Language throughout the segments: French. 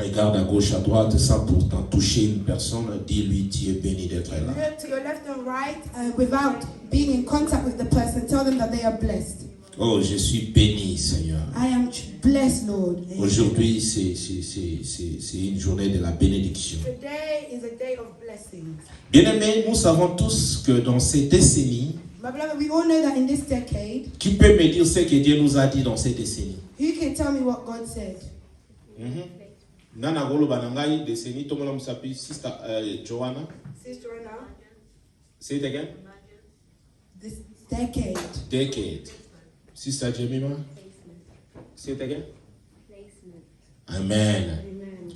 Regarde à gauche, à droite, sans pourtant toucher une personne, dis-lui, tu es béni d'être là. Look to your left and right without being in contact with the person. Tell them that they are blessed. Oh, je suis béni, Seigneur. I am blessed, Lord. Aujourd'hui, c'est une journée de la bénédiction. Today is a day of blessings. Bien-aimés, nous savons tous que dans ces décennies, My beloved, we all know that in this decade, qui peut me dire ce que Dieu nous a dit dans ces décennies? who can tell me what God said? Nana golo banangai décennie, tout le monde s'appelle Sister Joanna. Sister Anna, Say it again. this decade. Decade. Sister Jemima. Say it again. Amen.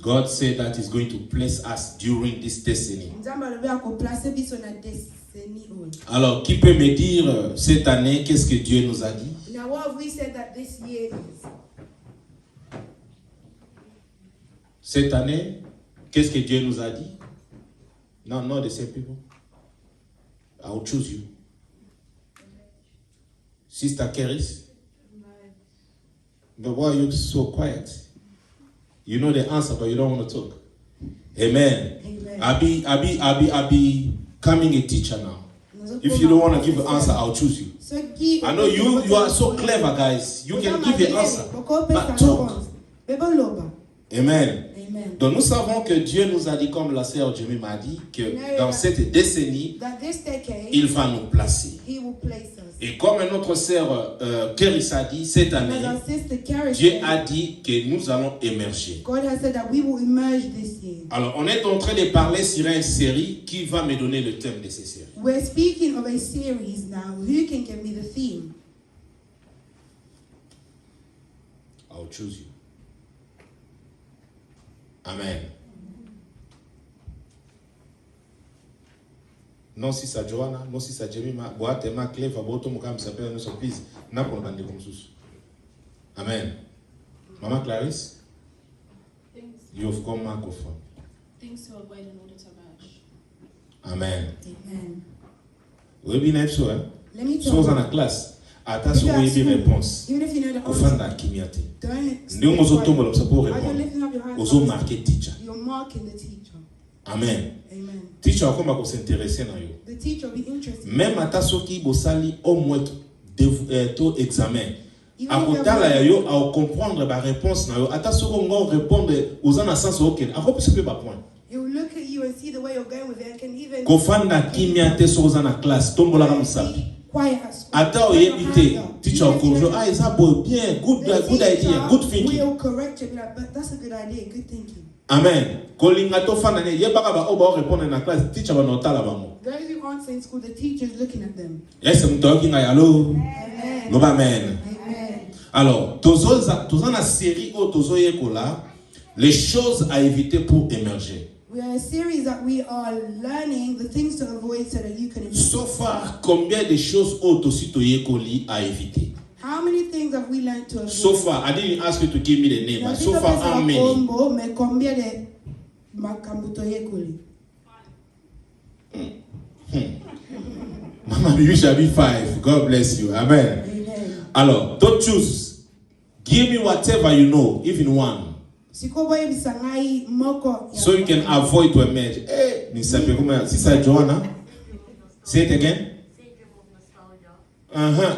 God said that He's going to place us during this destiny. Alors, qui peut me dire cette année, qu'est-ce que Dieu nous a dit? Now, what have we said that this year is? Cette année, qu'est-ce que Dieu nous a dit? No, not the same people. I will choose you. Sister Keris? But why are you so quiet? You know the answer, but you don't want to talk. Amen. Amen. I'll be becoming a teacher now. If you don't want to give the answer, I'll choose you. I know you are so clever, guys. You can give the answer. But talk. Amen. Amen. Donc nous savons que Dieu nous a dit, comme la sœur Jimmy m'a dit, que dans cette décennie, il va nous placer. He will place us. Et comme notre sœur Keris a dit, cette année, As our sister Carrie Dieu said, a dit que nous allons émerger. God has said that we will emerge this year. Alors, on est en train de parler sur une série qui va me donner le thème de cette série. We're speaking of a series now. Who can give me the theme? I'll choose you. Amen. Non, si ça Joanna, non, si ça Jemima, boite ma clé, faboto mukam s'appelle une surprise. N'a pas de comme sous. Amen. Maman Clarisse, you've come microphone. Things to avoid in order to merge. Amen. Amen. Oui, bien sûr, hein. Let me tell Sois dans you. la classe. Attention, vous avez réponse. Even if you know the Au fin de answer, la kimiate. don't Nous nous stay autour quiet. de pour As you're répondre. lifting up your hands, Aux marqué teacher. you're marking the teacher. Amen. Amen. Teacher comme à s'intéresser dans yo. The teacher will be interested. Même à ce qui bosali au moins tout examen. Even À if côté you're là yo à comprendre la réponse na yo. À ce qu'on va répondre aux en sens auquel. À quoi peut pas point. he will look at you and see the way you're going with it and can even Ko fanda kimiate sur en classe tombola comme ça. be quiet at school. Ata o Put your yebite hands up. teacher Even ko if jo you- ah ça beau bien good idea good thinking. will correct you, be like, but that's a good idea, good thinking. Amen. Ko linga to fanda ne yebaka ba oba répondre na classe teacher ba notala ba mo. Those who aren't in school, the teacher's looking at them. Yes, I'm talking hello. Amen. No amen. Amen. Alors, tous dans la série où tous les choses à éviter pour émerger. We are a series that we are learning the things to avoid so that you can improve. So far, combien de choses aussi à éviter? How many things have we learned to avoid? So far, I didn't ask you to give me the name, but so far, how many? Mais combien de makambo toyekoli? Mama, you shall be 5. God bless you. Amen. Amen. Alors, don't choose. Give me whatever you know, even one. Sikoboye bisangai moko. So you can avoid to emerge. Hey, Sister Joanna. Say it again.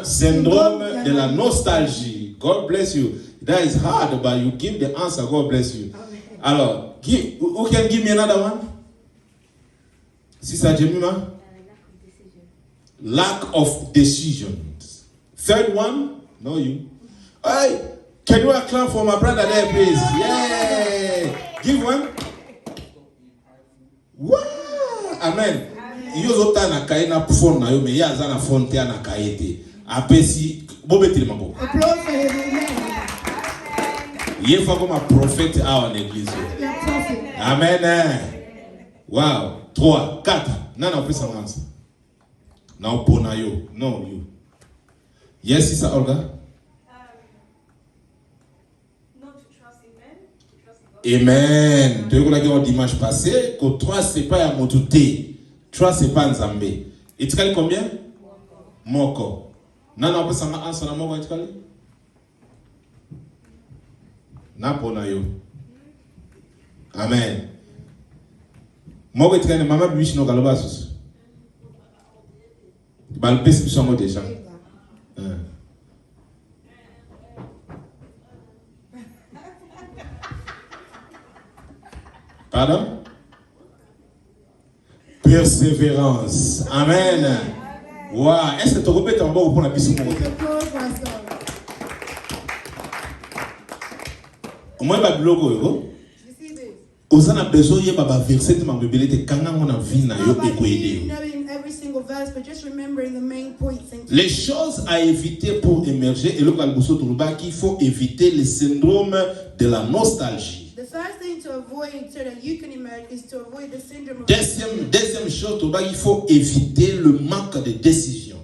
Syndrome de la nostalgie. God bless you. That is hard, but you give the answer. God bless you. Alors, who can give me another one? Sister Jemima? Lack of decisions. Third one? No, you. Hey, can you clap for my brother there, please? Yeah. Give one. Wow. Amen. Yo zota na kaye na phone na yo me ya za na phone te na kaye te. Apesi bobetile mabo. Applause for him. Amen. Ye fa comme un prophète à en église. You're a prophet. Amen. Wow. 3, 4. Nana plus avance. Now pona yo. No you. Yes, Sister Olga. Not to trust in men, to trust in God. Amen. Tu vois que dimanche passé, que 3 c'est pas à motuté. 3 c'est pas nzambe. Et tu connais combien? Moko. Nana plus sama answer na moko tu connais? Na pona yo. Amen. Moi, je suis maman biche no galobas. Bal pes biso mo déjà. Pardon? Persévérance. Amen. Wow. Est-ce que tu répètes en bas pour la biso mo? Moi, je suis bloqué. Vous avez besoin de verset de ma Bible de quand on a vu na yo écouter. Les choses à éviter pour émerger et le calbuso turuba qu'il faut éviter le syndrome de la nostalgie. The first thing to avoid so that you can emerge is to avoid the syndrome of Deuxième chose turuba il faut éviter le manque de décision.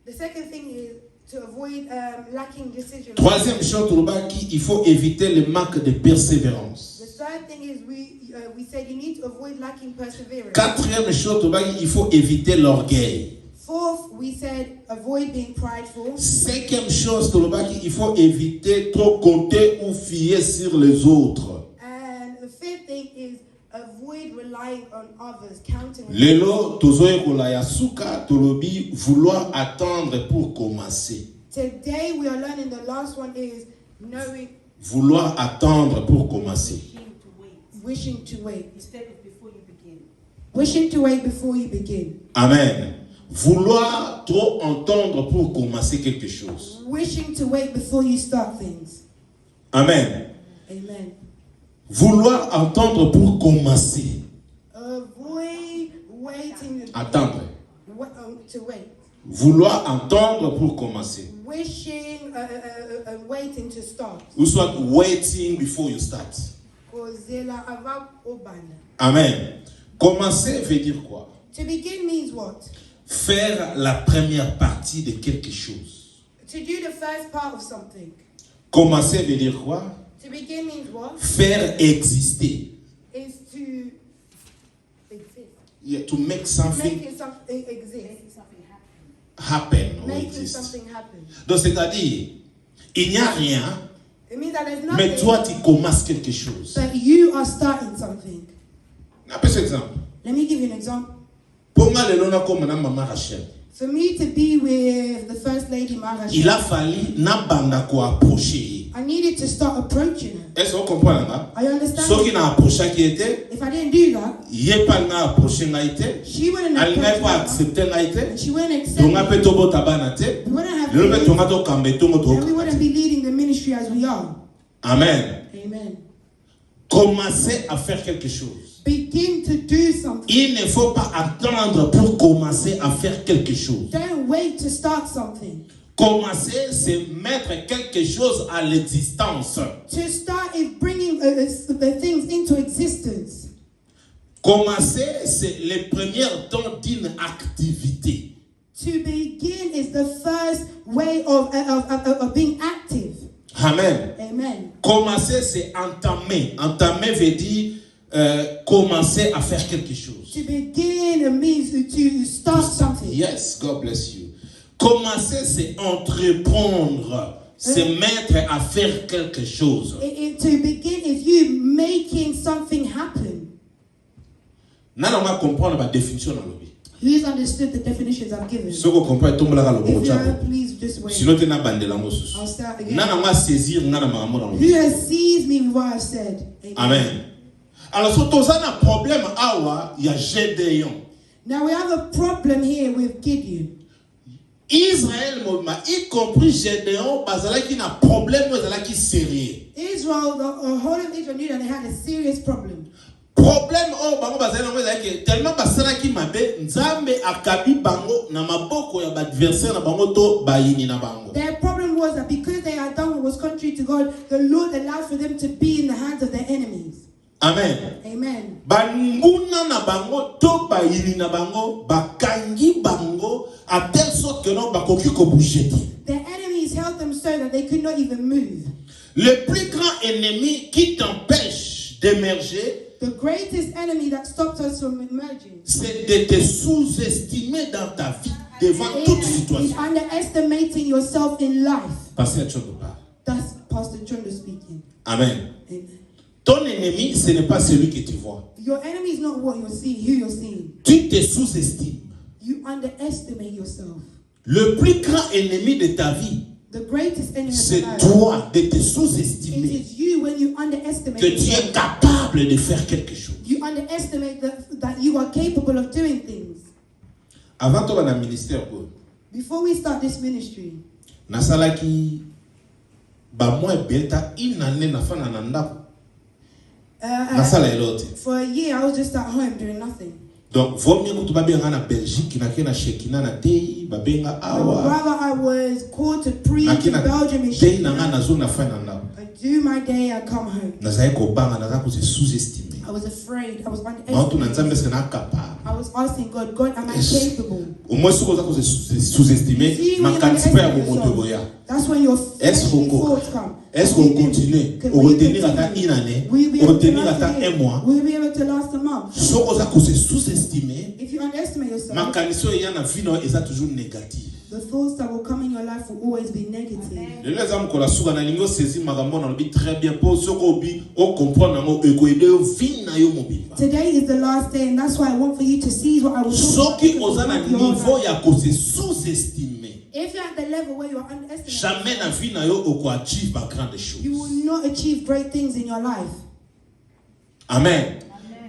The second thing is to avoid lacking decision. Troisième chose turuba il faut éviter le manque de persévérance. The third thing is we said you need to avoid lacking perseverance. Quatrième chose turuba il faut éviter l'orgueil. Fourth, we said avoid being prideful. Cinquième chose turuba il faut éviter trop compter ou fier sur les autres. And the fifth thing is avoid relying on others, counting on Lelo tozoe kolaya suka tolobi vouloir attendre pour commencer. Today we are learning the last one is knowing, Vouloir attendre pour commencer. wishing to wait. Instead of before you begin. Wishing to wait before you begin. Amen. Vouloir trop entendre pour commencer quelque chose. Wishing to wait before you start things. Amen. Amen. Vouloir entendre pour commencer. Avoid waiting Attendre. to wait. Vouloir entendre pour commencer. Wishing waiting to start. Ou soit waiting before you start. Kozela avant obana. Amen. Commencer veut dire quoi? To begin means what? Faire la première partie de quelque chose. To do the first part of something. Commencer veut dire quoi? To begin means what? Faire exister. Is to exist. Yeah, to make something Making something exist. happen or Making exist. something happen. Donc c'est-à-dire, il n'y a rien, It means that there's mais nothing, toi tu commences quelque chose. but you are starting something. Un peu cet exemple. Let me give you an example. Pour moi, le nom comme Madame Maman Rachel. For me to be with the First Lady Maharashtra, Il a fallu n'abanda ko approcher. I needed to start approaching her. Est-ce qu'on comprend là? Are you understand? Ce qui n'a approché qui était, If I didn't do that, il n'y a pas approché n'a été, she wouldn't have elle n'a pas approached accepté n'a me, été. and she wouldn't accept Donc me. après tobo tabanate, We wouldn't have le been, met tonga to kambe tongo and we to. wouldn't be leading the ministry as we are. Amen. Amen. Commencez à faire quelque chose. Begin to do something. Il ne faut pas attendre pour commencer à faire quelque chose. Don't wait to start something. Commencer, c'est mettre quelque chose à l'existence. To start is bringing the things into existence. Commencer, c'est le premier temps d'une activité. To begin is the first way of being active. Amen. Amen. Commencer, c'est entamer. Entamer veut dire commencer à faire quelque chose. To begin means to start something. Yes, God bless you. Commencer, c'est entreprendre. C'est mettre à faire quelque chose. To begin is you making something happen. Nana ma comprendre la définition dans le vie. Who's understood the definitions I've given? Ce qu'on comprend tombe la If lobo you chabo. are, please just wait. Sinon tu n'as pas de langue sous. I'll start again. Nana ma saisir nana ma amour dans le Who vie. has seized me with what I've said? Amen. Alors surtout ça un problème awa il y a Gédéon. Now we have a problem here with Gideon. Israël y compris Gédéon bazala qui n'a problème bazala qui sérieux. Israel, the whole of Israel knew that they had a serious problem. Problème bango bazala que tellement basala qui mabe nzambe akabi bango na maboko ya adversaire na bango to bayini na bango. Their problem was that because they had done what was contrary to God, the Lord allowed for them to be in the hands of their enemies. Amen. Amen. Banguna na bango to bayini na bango bakangi bango à telle sorte que non bakoki ko bouger. Their enemies held them so that they could not even move. Le plus grand ennemi qui t'empêche d'émerger, The greatest enemy that stops us from emerging c'est de te sous-estimer dans ta vie devant toute is situation. underestimating yourself in life. Pasteur Chodoba. That's Pastor Chondo speaking. Amen. Amen. Ton ennemi, ce n'est pas celui que tu vois. Your enemy is not what you're seeing, who you're seeing. Tu te sous-estimes. You underestimate yourself. Le plus grand ennemi de ta vie, The greatest enemy of c'est your life. toi de te It sous-estimer. is you when you underestimate Que tu es yourself. capable de faire quelque chose. You underestimate that you are capable of doing things. Avant toi, dans le ministère, Before we start this ministry, nasalaki ba moi beta inane na fana na ndako. Nasala elote. for a year I was just at home doing nothing. Donc vaut mieux que tu babenga na Belgique na kena shekina na tei babenga awa. Rather I was called to preach in Belgium and tei na nga na zo na fana ndako. I do my day, I come home. Nazai ko banga naza ko se sous-estimer. I was afraid, I was Maoto na nzambe underestimated. se na capable. I was asking God, God, am I capable? Au moins ce que za ko se sous-estimer, See, when ma you kantipe ya underestimate bomoto yourself, boya. that's when your Est-ce fleshly qu'on thoughts come. Est-ce qu'on continue Can au we retenir à continue? une année, Will you be au able to retenir last à a un year? mois? Will you be able to last a month? Ce que za ko se sous-estimer, If you underestimate yourself, ma kandiso ya na vie no eza toujours négative. the thoughts that will come in your life will always be negative. Le les âmes kola suka na lingo saisi magambo na lobi très bien pour ce ko bi o comprendre ngo eko ide o vie na yo mobimba. Today is the last day, and that's why I want for you to seize what I was Soki talking oza na about. Your niveau life. ya ko se sous-estimer. If you're at the level where you're underestimating, Jamais na vie na yo oko achieve ba grande chose. you will not achieve great things in your life. Amen.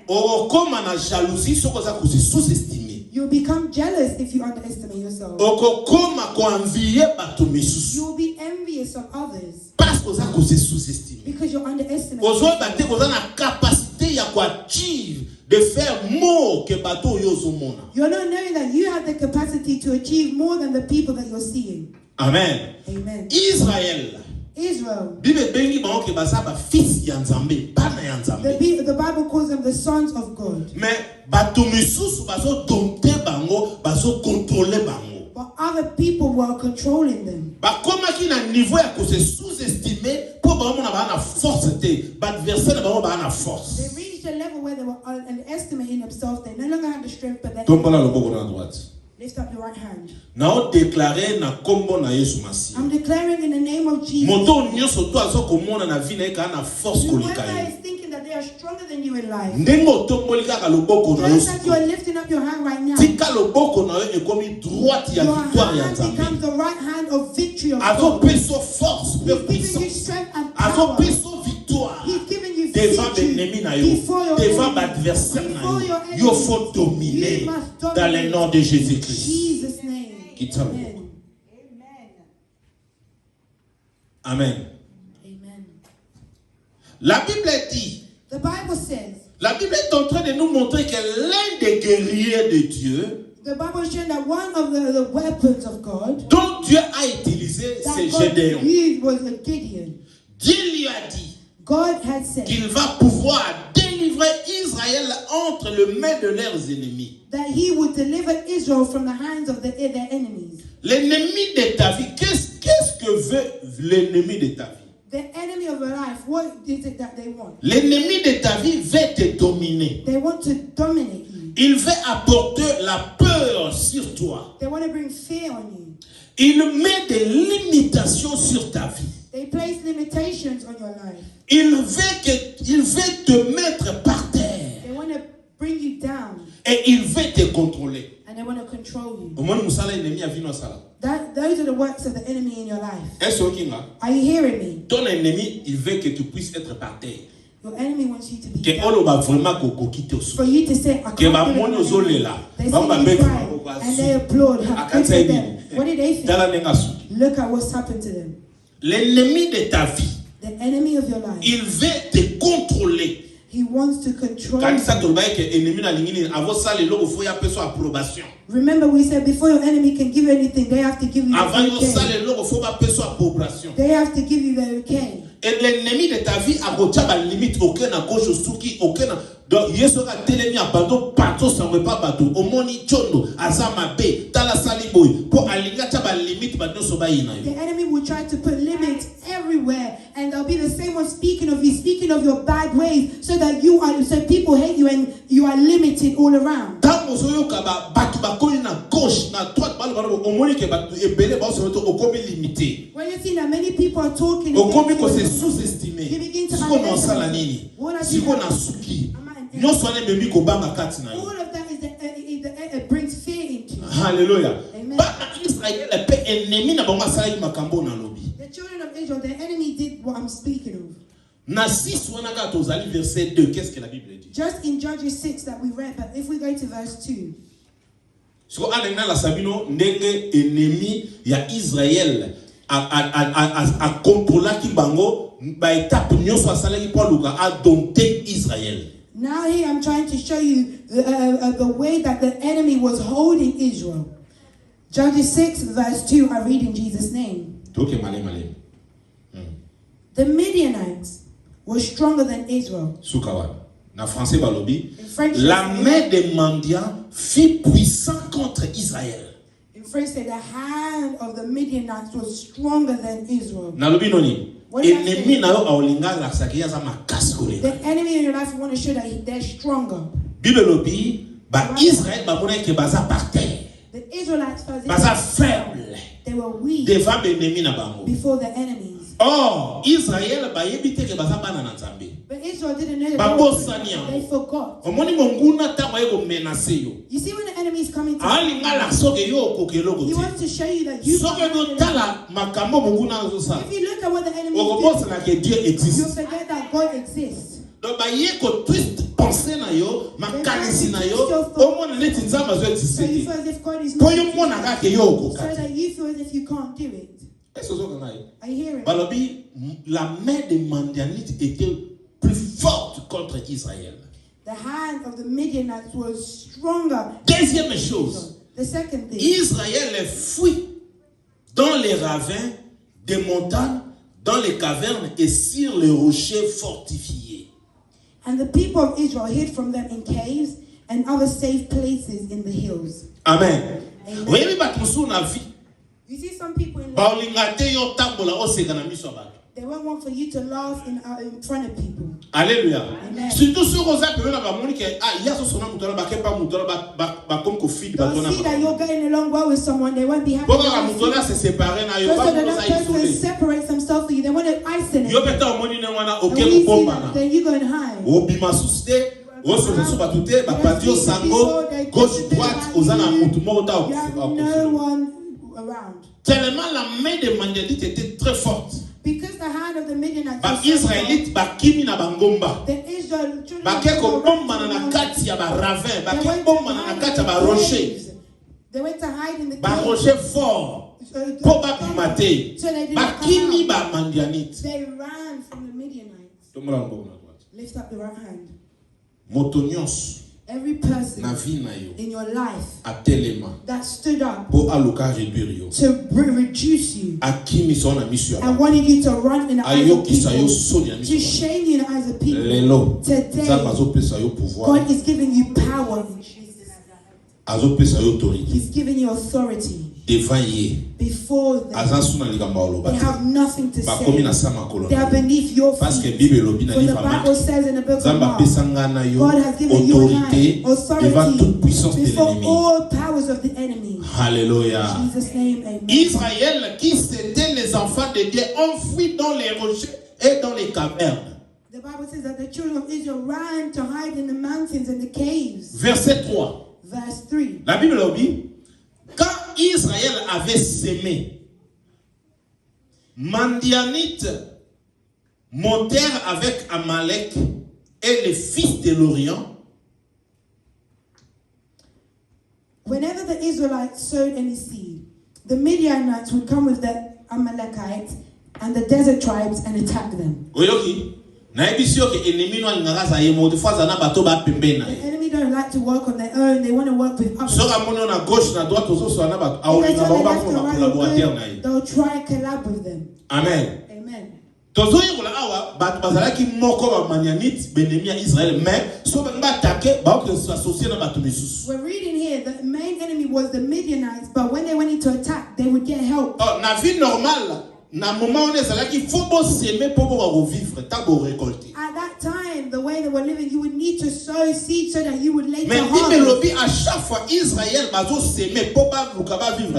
O koma na jalousie soko za ko se sous-estimer. You'll become jealous if you underestimate yourself. Oko koma ko envier bato misusu. You will be envious of others Parce que za ko se sous-estimer. because you're underestimating. Ozo bate ko za na capacité ya ko achieve de faire more que bato yo zo mona. You're not knowing that you have the capacity to achieve more than the people that you're seeing. Amen. Amen. Israël. Israel, Bible bengi bango ke baza ba fils ya Nzambe, bana ya Nzambe. the Bible calls them the sons of God. Mais bato misusu bazo dompter bango, bazo contrôler bango. But other people were controlling them. Bakomaki na niveau ya ko se sous-estimer po bango na ba na force te, ba adversaire na bango ba na They force. reached a level where they were underestimating themselves. They no longer had the strength, but they Tombola loboko na droite. lift up your right hand. Na o déclarer na kombo na Yesu Masiya. I'm declaring in the name of Jesus. Moto nyonso to azo komona na vie na ye ka na force kolika Whoever ye. is thinking that they are stronger than you in life, Ndenge otomboli kaka loboko na yo. just as you are lifting up your hand right now, Tika loboko na yo ekomi droite ya your victoire ya hand Nzambe. becomes the right hand of victory of Azo God. peso force, He's pe giving you puissance. strength and Azo power. peso victoire. He's giving you Devant victory l'ennemi na yo, before your devant enemy. l'adversaire na Before yo, your enemy. yo faut dominer You must dominate. dans le nom de Jésus-Christ. Jesus' name. Kita loboko. Amen. Amen. Amen. La Bible dit, The Bible says, la Bible est en train de nous montrer que l'un des guerriers de Dieu, the Bible is showing that one of the weapons of God dont Dieu a utilisé, that c'est God Gédéon. used was a Gideon. Dieu lui a dit God had said qu'il va pouvoir délivrer Israël entre les mains de leurs ennemis. that he would deliver Israel from the hands of their enemies. L'ennemi de ta vie, qu'est-ce que veut l'ennemi de ta vie? The enemy of your life, what is it that they want? L'ennemi de ta vie veut te dominer. They want to dominate you. Il veut apporter la peur sur toi. They want to bring fear on you. Il met des limitations sur ta vie. They place limitations on your life. Il veut te mettre par terre. They want to bring you down Et il veut te contrôler. and they want to control you. Au moins, nous sommes l'ennemi à vie dans ça. Those are the works of the enemy in your life. Est-ce que là? Are you hearing me? Ton ennemi, il veut que tu puisses être par terre. Your enemy wants you to be Que down. on va vraiment quitter au For you to say, I can't Que va do it mon on my ozole own. là. They Va see ma you bête cry and they applaud. Good for them. What did they think? Look at what's happened to them. L'ennemi de ta vie, The enemy of your life. il veut te contrôler. He wants to control Quand you. ça te va que ennemi na lingini avant ça le logo faut y appeler son approbation. Remember we said before your enemy can give you anything, they have to give you Avant the ça okay. le logo faut appeler son approbation. They have to give you the okay. Et l'ennemi de ta vie a retient la limite aucun à gauche au souki aucun donc yeso ka telemi a bateau bateau ça veut pas bateau au moni chondo azama be tala saliboy pour alinga ta ba limite bateau so ba ina The yo. enemy will try to put limits everywhere, and they'll be the same one speaking of you, speaking of your bad ways, so that you are, so people hate you and you are limited all around. Tango so yo ka ba bato ba koli na gauche na droite ba When you see that many people are talking, se you sous-estimer. begin to Siko na osala underestimate. nini? What are Siko you- na suki. Am I- Nyonso wana ememi kobanga kati na yo. All of that is it brings fear into you. Hallelujah. Amen. Bana Israel pe ennemi na bango asalaki makambo na lobi. The children of Israel, the enemy did what I'm speaking of. Na 6 wana kaka tozali verset 2. Qu'est-ce que la Bible dit? Just in Judges 6 that we read, but if we go to verse 2, Siko alengna la sabino ndenge ennemi ya Israël a contrôlaki bango ba étape nyonso asalaki pour luka a dompter Israël. now here I'm trying to show you the way that the enemy was holding Israel. Judges 6 verse 2, I read in Jesus' name. Toke male. The Midianites were stronger than Israel. Sukawa. Na français balobi. In French, La main des mendiants fut puissante contre Israël. in French, say the hand of the Midianites was stronger than Israel. Na lobi noni. What does that Ennemi say? na yo aolinga la sakiya za makasi kolenga. The enemy in your life want to show that they're stronger. Bible lobi ba Israël ba mona ke baza par terre. The Israelites first, Baza faible they were weak devant ennemi na bango. before the enemies. Or Israël ba yebi te ke baza bana na Nzambe. But Israel didn't know Babosani that they forgot. Omoni monguna ta waye ko menacer yo. You see when the enemy is coming to Alinga la soke yo kokelo he kote. wants to show you that you Soke no tala makambo monguna zo sa. if you look at what the enemy Okobosa did, na ke Dieu you'll existe. forget that God exists. Donc ba ye ko twist penser na yo, makanisi na yo, omona neti nzamba zo So you existe. feel as if God is Po not yo mona ka ke yo so kokati. that you feel as if you can't do it. Est-ce que zo kanai? Are you hearing? Balobi la main des Midianites était plus forte contre Israël. The hand of the Midianites was stronger. Deuxième chose, The second thing, Israël fuit dans les ravins des montagnes, dans les cavernes et sur les rochers fortifiés. and the people of Israel hid from them in caves and other safe places in the hills. Amen. Amen. Voyez bato musu na vie. You see some people in life, Baolinga te yo tambola oseka na miso ya bato. they won't want for you to laugh in front of people. Alléluia. Amen. Surtout ceux qui ont peur ba moni ke ya so sona mutola ba kepa mutola ba comme ko feed ba They'll tona. see that you're getting along well with someone, they won't be happy. Pourquoi ka mutola se séparer na yo First ba of all, ko that za person isolé. separates themselves from you. They want to isolate. Yo beta omoni ne wana And oke when you ko see bomba that, na. then you go and hide. Obima susté ososo batute ba patio sango gauche droite ozana mutu moko ta You have no one around. tellement la main des Midianites était très forte. Because the hand of the Midianites Ba was so strong, Israélite ba kimi na bangomba. the Israel children Ba of ke Israel ko bomba ran na around. kati ya ba ravin, ba They ke went bomba to na hide kati in ya ba the rocher. caves. They went to hide in the Ba caves. rocher fort. Po ba bimate. So they didn't Ba come kimi out. ba Midianite. They ran from the Midianites. Tombola mboko na droite. Lift up the right hand. Moto nyonso Every person na vie na yo in your life atelema that stood up po aluka réduire yo. to reduce you Akimi so na miso ya and ba. wanted you to run in the eyes of Ayokisa yo people, soni na miso to ya ba. shame you in the eyes of people. Lelo Today, Nzambe azopesa yo pouvoir, God is giving you power. azopesa yo autorité He's giving you authority devant ye. before them. Aza suna likambo aloba They te. have nothing to Bakomi na say. sama kolona. They are beneath your Parce que feet. Bible elobi na For the livre Bible Marc, says in the book of Nzambe Mark, apesa nga na yo God has given you autorité devant toute authority puissance de before l'ennemi. all powers of the enemy. Alléluia. In Jesus' name, amen. Israël, qui c'était les enfants de Dieu, ont fui dans les rochers et dans les cavernes. The Bible says that the children of Israel ran to hide in the mountains and the caves. Verset 3. Verse 3. La Bible dit, quand Israël avait sémé, Midianites montèrent avec Amalek et les fils de l'Orient. Whenever the Israelites sowed any seed, the Midianites would come with the Amalekites and the desert tribes and attack them. Oyoki, nayebi si yoke ennemi no alingaka za ye mo de fois na bato ba pembeni na The ye. enemy don't like to work on their own, they want to work with others. Soka moni na gauche na droite ozo na bato aolinga bango ba ko ba collaborateur na ye. They'll try and collab with them. Amen. Amen. Tozoyekola awa bato bazalaki moko ba Midianite benemi ya Israël mais so ba attaquer ba ko s'associer na bato misusu. We're reading here the main enemy was the Midianites, but when they went into attack, they would get help. Oh, na vie normale, na moment on ezalaki faut bo semer pour bo vivre, ta bo récolter. At that time, the way they were living, you would need to sow seed so that you would later Mais harvest. à chaque fois Israël bazo s'aimer pour pas vivre.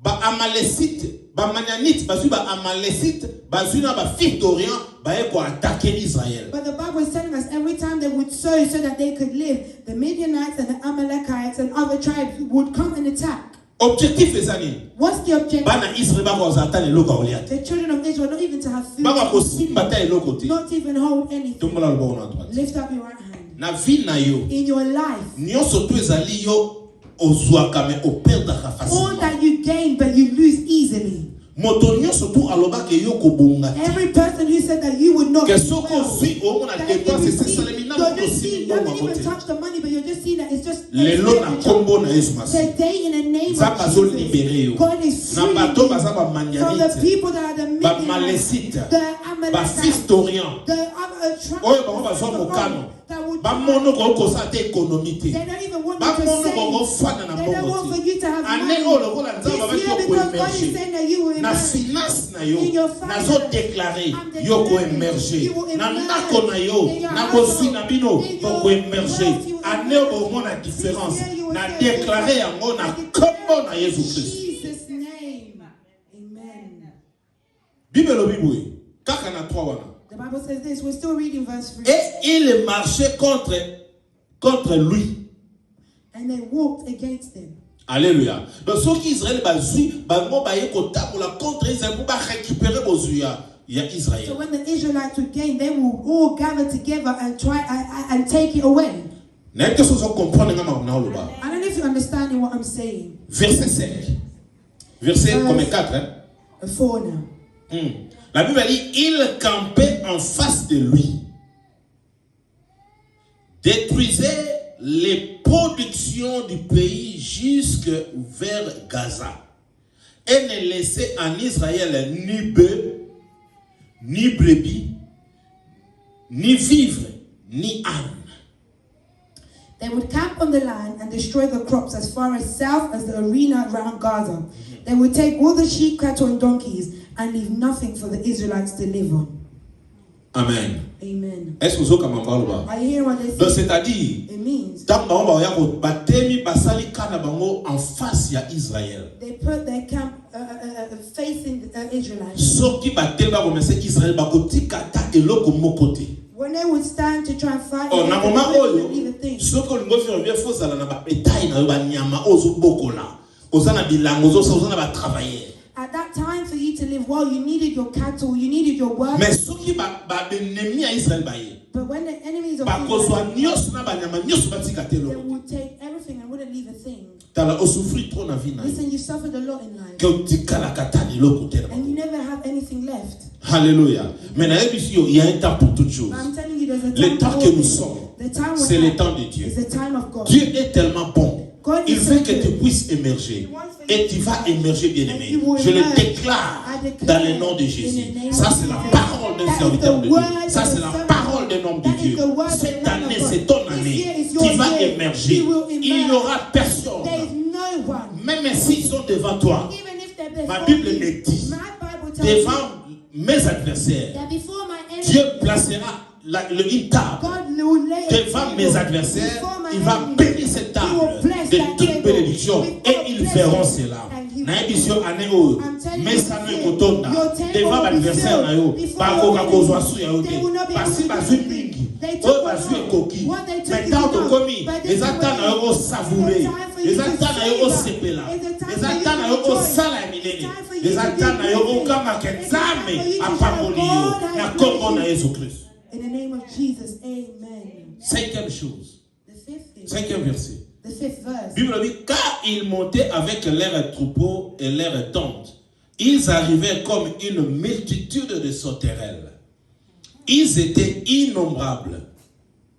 Ba Amalécite, ba Manianite, ba Amalécite, ba zuna ba fils d'Orient, ba pour attaquer Israël. But the Bible is telling us every time they would sow so that they could live, the Midianites and the Amalekites and other tribes would come and attack. Objectif les amis. What's the objective? Bana Israël ba ko zatane loko Goliath. The children of Israel not even to have food. Ba ko simbata loko te. Not even hold anything. Tumbola le bon endroit. Lift up your right hand. Na vie na yo. In your life. Nyonso tu ezali yo ozwaka me operdaka All facilement. that you gain but you lose easily. Moto nyonso tu aloba ke yo kobonga. Every person who said that you would not Que do soko well, zui o mona that you dépense c'est receive, salami na you're ko just simi seeing, no you haven't even makote. touched the money, but you're just seeing that it's just Lelo na kombo na Yesu Masi. today in the name Nzambe azo of libere Jesus. yo. God is Na freeing bato you baza ba from the Manianite, people that are the ba Midianites, Malécite, the ba fils Amalekites, d'Orient. the other tribes Oyo bango bazwa mokano. that would Ba mono ko kosa te économie te. they don't even want Ba you to mono save. ko fana na They don't want bongo for te. you to have Ane money. o lokola nzamba ba This year, ko because God is emerger. saying that you will Na emerge. finance na yo In your nazo finance, déclarer I'm yo ko declaring émerger you will na emerge. ndako na yo In your na household, bozwi na bino in po your ko émerger wealth, you will ane emerge. omona différence This year you will na see a déclarer difference. yango na I declare kombo na in Yesu Christ. Jesus' name. Amen. Bible elobi boye kaka na 3 wana. The Bible says this. We're still reading verse 3. Et il marchait contre lui. And they walked against him. Alléluia. Donc ceux qui Israël bazui bango baye kotabola contre Israël pour ba récupérer bozuya ya Israël. So when the Israelites would gain, they will all gather together and try and take it away. Na que ça comprendre ngama na oloba. I don't know if you're understanding what I'm saying. Verset 5. Verset comme 4 hein. 4 now. La Bible dit il campait en face de lui. Détruisait les productions du pays jusque vers Gaza et ne laissait en Israël ni bœuf, ni brebis, ni vivres, ni ânes. They would camp on the land and destroy the crops as far as south as the arena around Gaza. They would take all the sheep, cattle, and donkeys and leave nothing for the Israelites to live on. Amen. Amen. Est-ce que vous avez compris? Are you hearing what they Donc say? c'est-à-dire, It means tant bango ya ko batemi basali kana bango en face ya Israël. they put their camp facing the Israelites. Soki batemi ba commencer Israël ba ko tikata eloko mokote. When they would stand to try and fight, Oh, they na wouldn't moment oyo, leave a thing. soki olingo fi bien faut zala na ba bétail na yo ba nyama ozo bokola. Ozana bilango ozana ba travailler. At that time, for you to live well, you needed your cattle, you needed your work. Mais soki ba ennemi ya Israël ba ye. But when the enemies of Ba kozwa Israel, nyos na ba nyama nyos ba tikate they eloko. would take everything and wouldn't leave a thing. Tala o souffrir trop na vie na yo. Listen, you suffered a lot in life, Que otikala katani eloko te. and you never have anything left. Alléluia. Mais na yebi il y a un temps pour toutes choses. But I'm telling you, there's a Le time temps for que all nous things. sommes, The time c'est we're le temps de at Dieu. is the time of God. Dieu est tellement bon. God Il is veut so que tu good. puisses émerger. Et tu vas émerger, bien-aimé. Je le déclare dans le nom de Jésus. Ça, c'est la parole d'un serviteur de Dieu. Ça, c'est la parole d'un homme de Dieu. Cette année, c'est ton année. Tu vas émerger. Il n'y aura personne. There is no one. Même s'ils sont devant toi, Even if they're ma before Bible me, me dit, my Bible tells me devant mes adversaires, that before my enemies, Dieu placera une table God will lay a devant table mes adversaires. before my Il va enemies. bénir cette He table will bless de that toute table bénédiction with et all ils blessings. verront cela. And he Na will- émission année oyo, I'm telling mais you, ça ne your kotonda table devant will be l'adversaire na yo, filled pas before koka your kozwa enemies. su ya yo They te. will not be able Parce to bazwi do mingi. anything. They took Oyo what bazwi not. ekoki. What they took Mais is tant enough. tokomi, But this eza time temps na yo it's osavourer. a time for you Eza to temps na yo savor. osepela. It's a time Eza for you temps na to yo rejoice. osala ya It's minene. time for you Eza to temps do na yo good things. okamaka It's time for nzambe you to apamoli show yo God has na kombo na blessed Yesu Kristo. In the name of Jesus, amen. Cinquième chose, The fifth thing, cinquième verset. the fifth verse. Bible dit, car ils montaient avec leurs troupeaux et leurs tentes. Ils arrivaient comme une multitude de sauterelles. Ils étaient innombrables.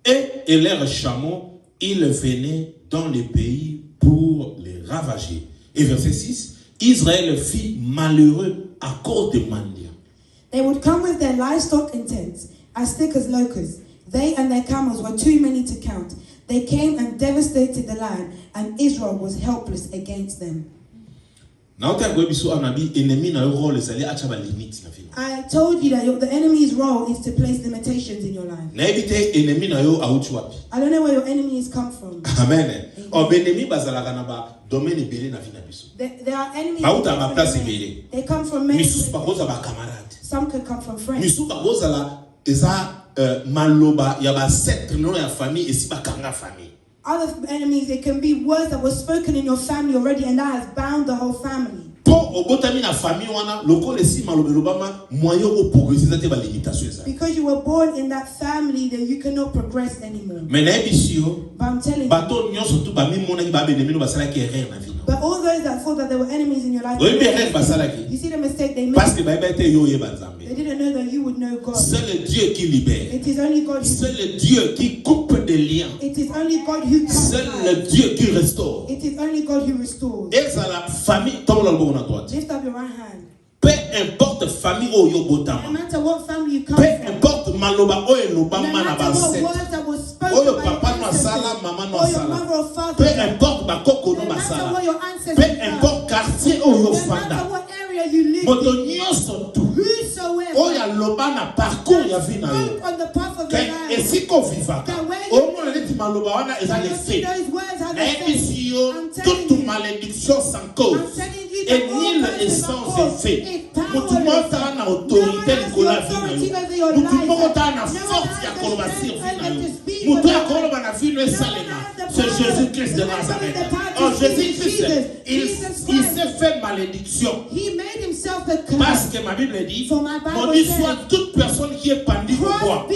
Et leurs chameaux, ils venaient dans les pays pour les ravager. Et verset 6, Israël fit malheureux à cause de Mandia. They would come with their livestock in tents, as thick as locusts. They and their camels were too many to count. They came and devastated the land, and Israel was helpless against them. I told you that the enemy's role is to place limitations in your life. I don't know where your enemies come from. Amen. There are enemies. They come from many places. Some could come from friends. Other enemies, it can be words that were spoken in your family already, and that has bound the whole family. Because you were born in that family, that you cannot progress anymore. But I'm telling you, but all those that thought that there were enemies in your life, you see the mistake they made. They didn't know that you would know God. It is only God It is only God who cuts. It is only God who restores. Lift up your right hand. Peu importe famille ou yo botama. No matter what family you come from. Peu from. importe maloba o eloba No mana matter what words that were spoken by papa your no ancestors. sala, mama no Or your sala. mother or father. Peu importe ba koko no No matter basala. what your ancestors. Peu importe quartier o yo No fanda. matter what area you live Moto in. nyonso tu. Whosoever. O ya loba na parcours ya vie na yo. Walk on the path of your life. Esiko vivaka. O mo leti maloba wana ezali fait. Those words have Na ebisi yo toute malédiction sans cause. Et nul essence est fait. Mutu mota na autorité Nicolas vina yo. Mutu mota na force ya kolobasir vina yo. Mutu ya koloba na vino esalema. C'est Jésus-Christ de Nazareth. Oh, Jésus-Christ, il s'est fait malédiction. Parce que ma Bible dit, maudit soit toute personne qui est pendue au bois.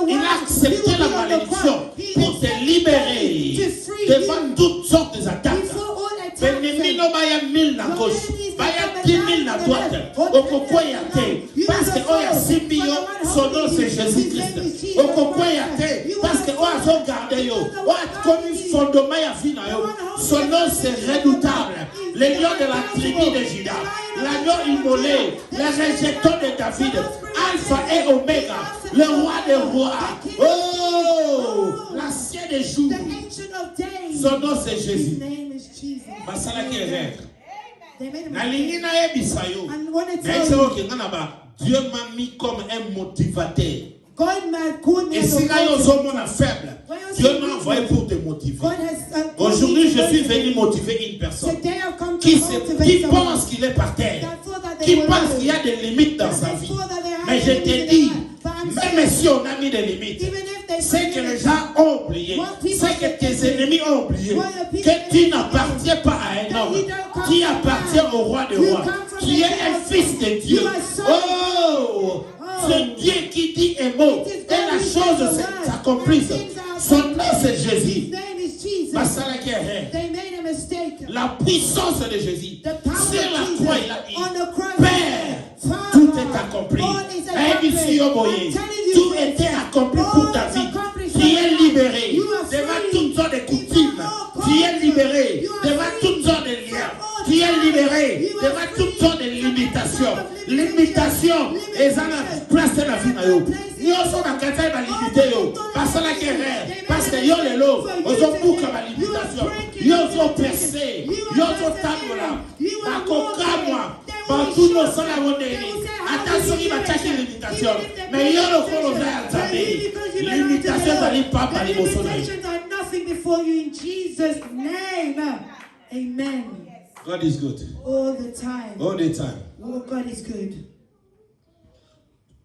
Il a accepté la malédiction pour te libérer devant toutes sortes d'attaques. L'ennemi no baya 1000 na gauche, baya 10,000 na droite. Okokwa yate, parce que oya simbio, son nom c'est Jésus-Christ. Okokwa yate, parce que oya son garde yo, oya comme fondement ya fina yo. Son nom c'est redoutable, le lion de la tribu de Juda, l'agneau immolé, le rejeton de David, Alpha et Omega, le roi des rois. Oh, l'ancien des jours. Son nom c'est Jésus. Basala qui est rare. Na lingi na ebisa yo. Dieu m'a mis comme un motivateur. Et si là yo sommes faible, Dieu m'a envoyé pour te motiver. Aujourd'hui, je suis venu motiver une personne qui pense qu'il est par terre, qui pense qu'il y a des limites dans sa vie. Mais je te dis, même si on a mis des limites, c'est que les gens ont oublié, c'est que tes ennemis ont oublié, que tu n'appartiens pas à un homme, qui appartient au roi des rois, qui est un fils de Dieu. Oh, c'est Dieu qui dit un mot, et la chose s'accomplisse. Son nom c'est Jésus. La puissance de Jésus, c'est la croix, il a dit, Père, tout est accompli. Tout était accompli pour ta vie. Tu es libéré devant toutes sortes de coutumes. Tu es libéré devant toutes sortes de liens. Tu es libéré devant toutes sortes de limitations. Limitation, et ça n'a place de la vie. Nous sommes en train de limiter. Parce que la guerre, parce que yo les lots, ils ont beaucoup de limitation. Ils ont percé, ils ont tabola. Partout nos attention, il va chercher l'imitation. Mais il y a le corps l'imitation n'arrive pas par l'émotion. Amen. God is good. All the time. All the time. Oh, God is good.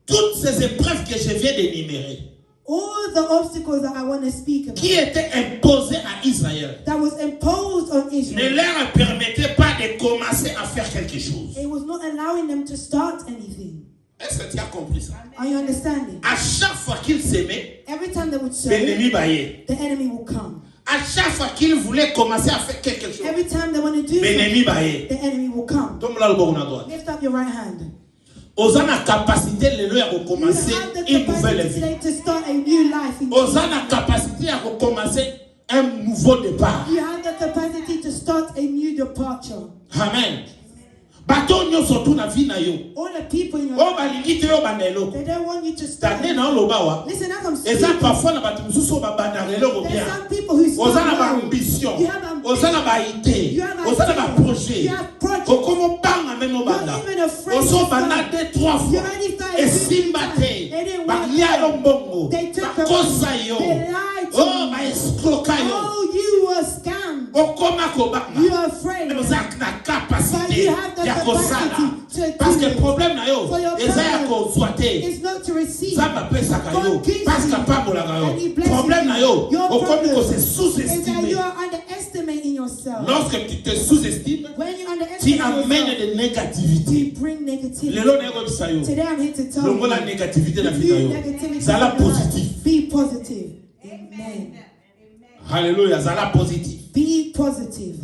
Toutes ces épreuves que je viens d'énumérer, all the obstacles that I want to speak about, qui étaient imposées à Israël, that was imposed on Israel, ne leur permettaient pas de commencer à faire quelque chose. It was not allowing them to start anything. Est-ce que tu as compris ça? Are you understanding? À chaque fois qu'ils s'aimaient, every time they would sow, l'ennemi baillait. The enemy will come. À chaque fois qu'ils voulaient commencer à faire quelque chose, every time they want to do l'ennemi baillait. The enemy will come. Lift up your right hand. Osa na capacité lelo ya commencer une nouvelle vie. Osa na capacité à commencer un nouveau départ. You have the capacity to start a new departure. Amen. Bato nyonso tu na vie na yo. All the people in your life, they don't want you to start. Listen, as I'm speaking, there's some people who ambition, you have ambition, you have project, Okomo banga memo banda. You're even afraid to Oso banda start. de 3 You fois. already started Esimba They te. didn't want Balia yo mbongo. They took the Bakosa yo. They lied to Oh, you. ba escroka yo. Oh, you were scammed. Okoma ko banga. You are afraid. Ozak na But capacité you have the ya kosala. capacity to Parce do que it. problème na yo For your eza ya problem kozwate. It's not to receive. Zamba pesa ka yo. God gives Parce you. que pambolaka And he yo. blesses Problème na yo. you. Your Okomi ko se problem is that sous-estimer. you are underestimating yourself. Lorsque tu te sous-estimes, When you tu underestimate amènes yourself, de négativité. you bring negativity. Lelo na yeko bisa yo. Today I'm here to tell Longo la you, négativité na vie na you yo. negativity Zala in your life. positif. Be positive. Amen. Alléluia, zala positif. Be positive.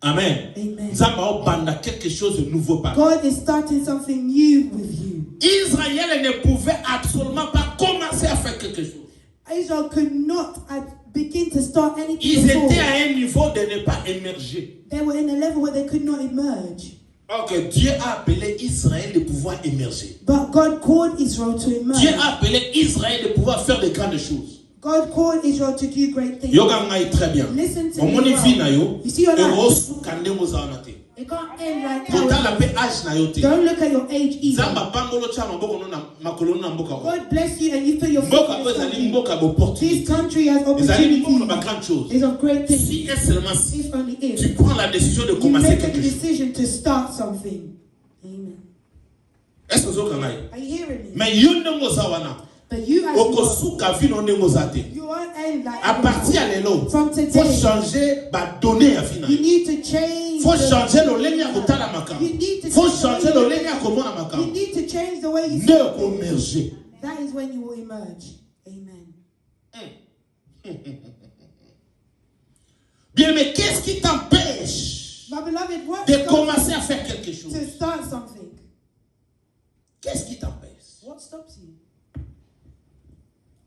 Amen. Amen. Zamba obanda quelque chose de nouveau par. God is starting something new with you. Israël ne pouvait absolument pas commencer à faire quelque chose. Israel could not begin to start anything Ils before. étaient à un niveau de ne pas émerger. They were in a level where they could not emerge. Ok, Dieu a appelé Israël de pouvoir émerger. But God called Israel to emerge. Dieu a appelé Israël de pouvoir faire de grandes choses. God called Israel to do great things. Yoga ngai très bien. Listen to Au me moni well. vie na yo. You see your life? Erosu kande mozana te. It can't end like Kota la that. pe âge na yo te. Don't look at your age either. Zamba pangolo cha maboko no na makolo na mboka. God bless you and you feel your Mboka faith pe in this zali country. mboka opportunité. This country has Ezali mboka ba opportunity. grande chose. It's of great things. Si et seulement si If only tu if. prends la décision de You commencer make a quelque chose. decision to start something. Amen. Est-ce que vous avez Are you hearing me? mais yonde mozawana. But you as well, Okosuka vino ne mozate. you won't end like À partir à l'élo, from faut today. changer ba donner à fina. You need to change. Faut the- changer le lenya kotala makam. You need to Faut change changer the le way lenya komona you makam. need to change the way you see Ne things. commerger. That is when you will emerge. Amen. Bien, mais qu'est-ce qui t'empêche My beloved, what de stops commencer à faire quelque chose? to start something? Qu'est-ce qui t'empêche? What stops you?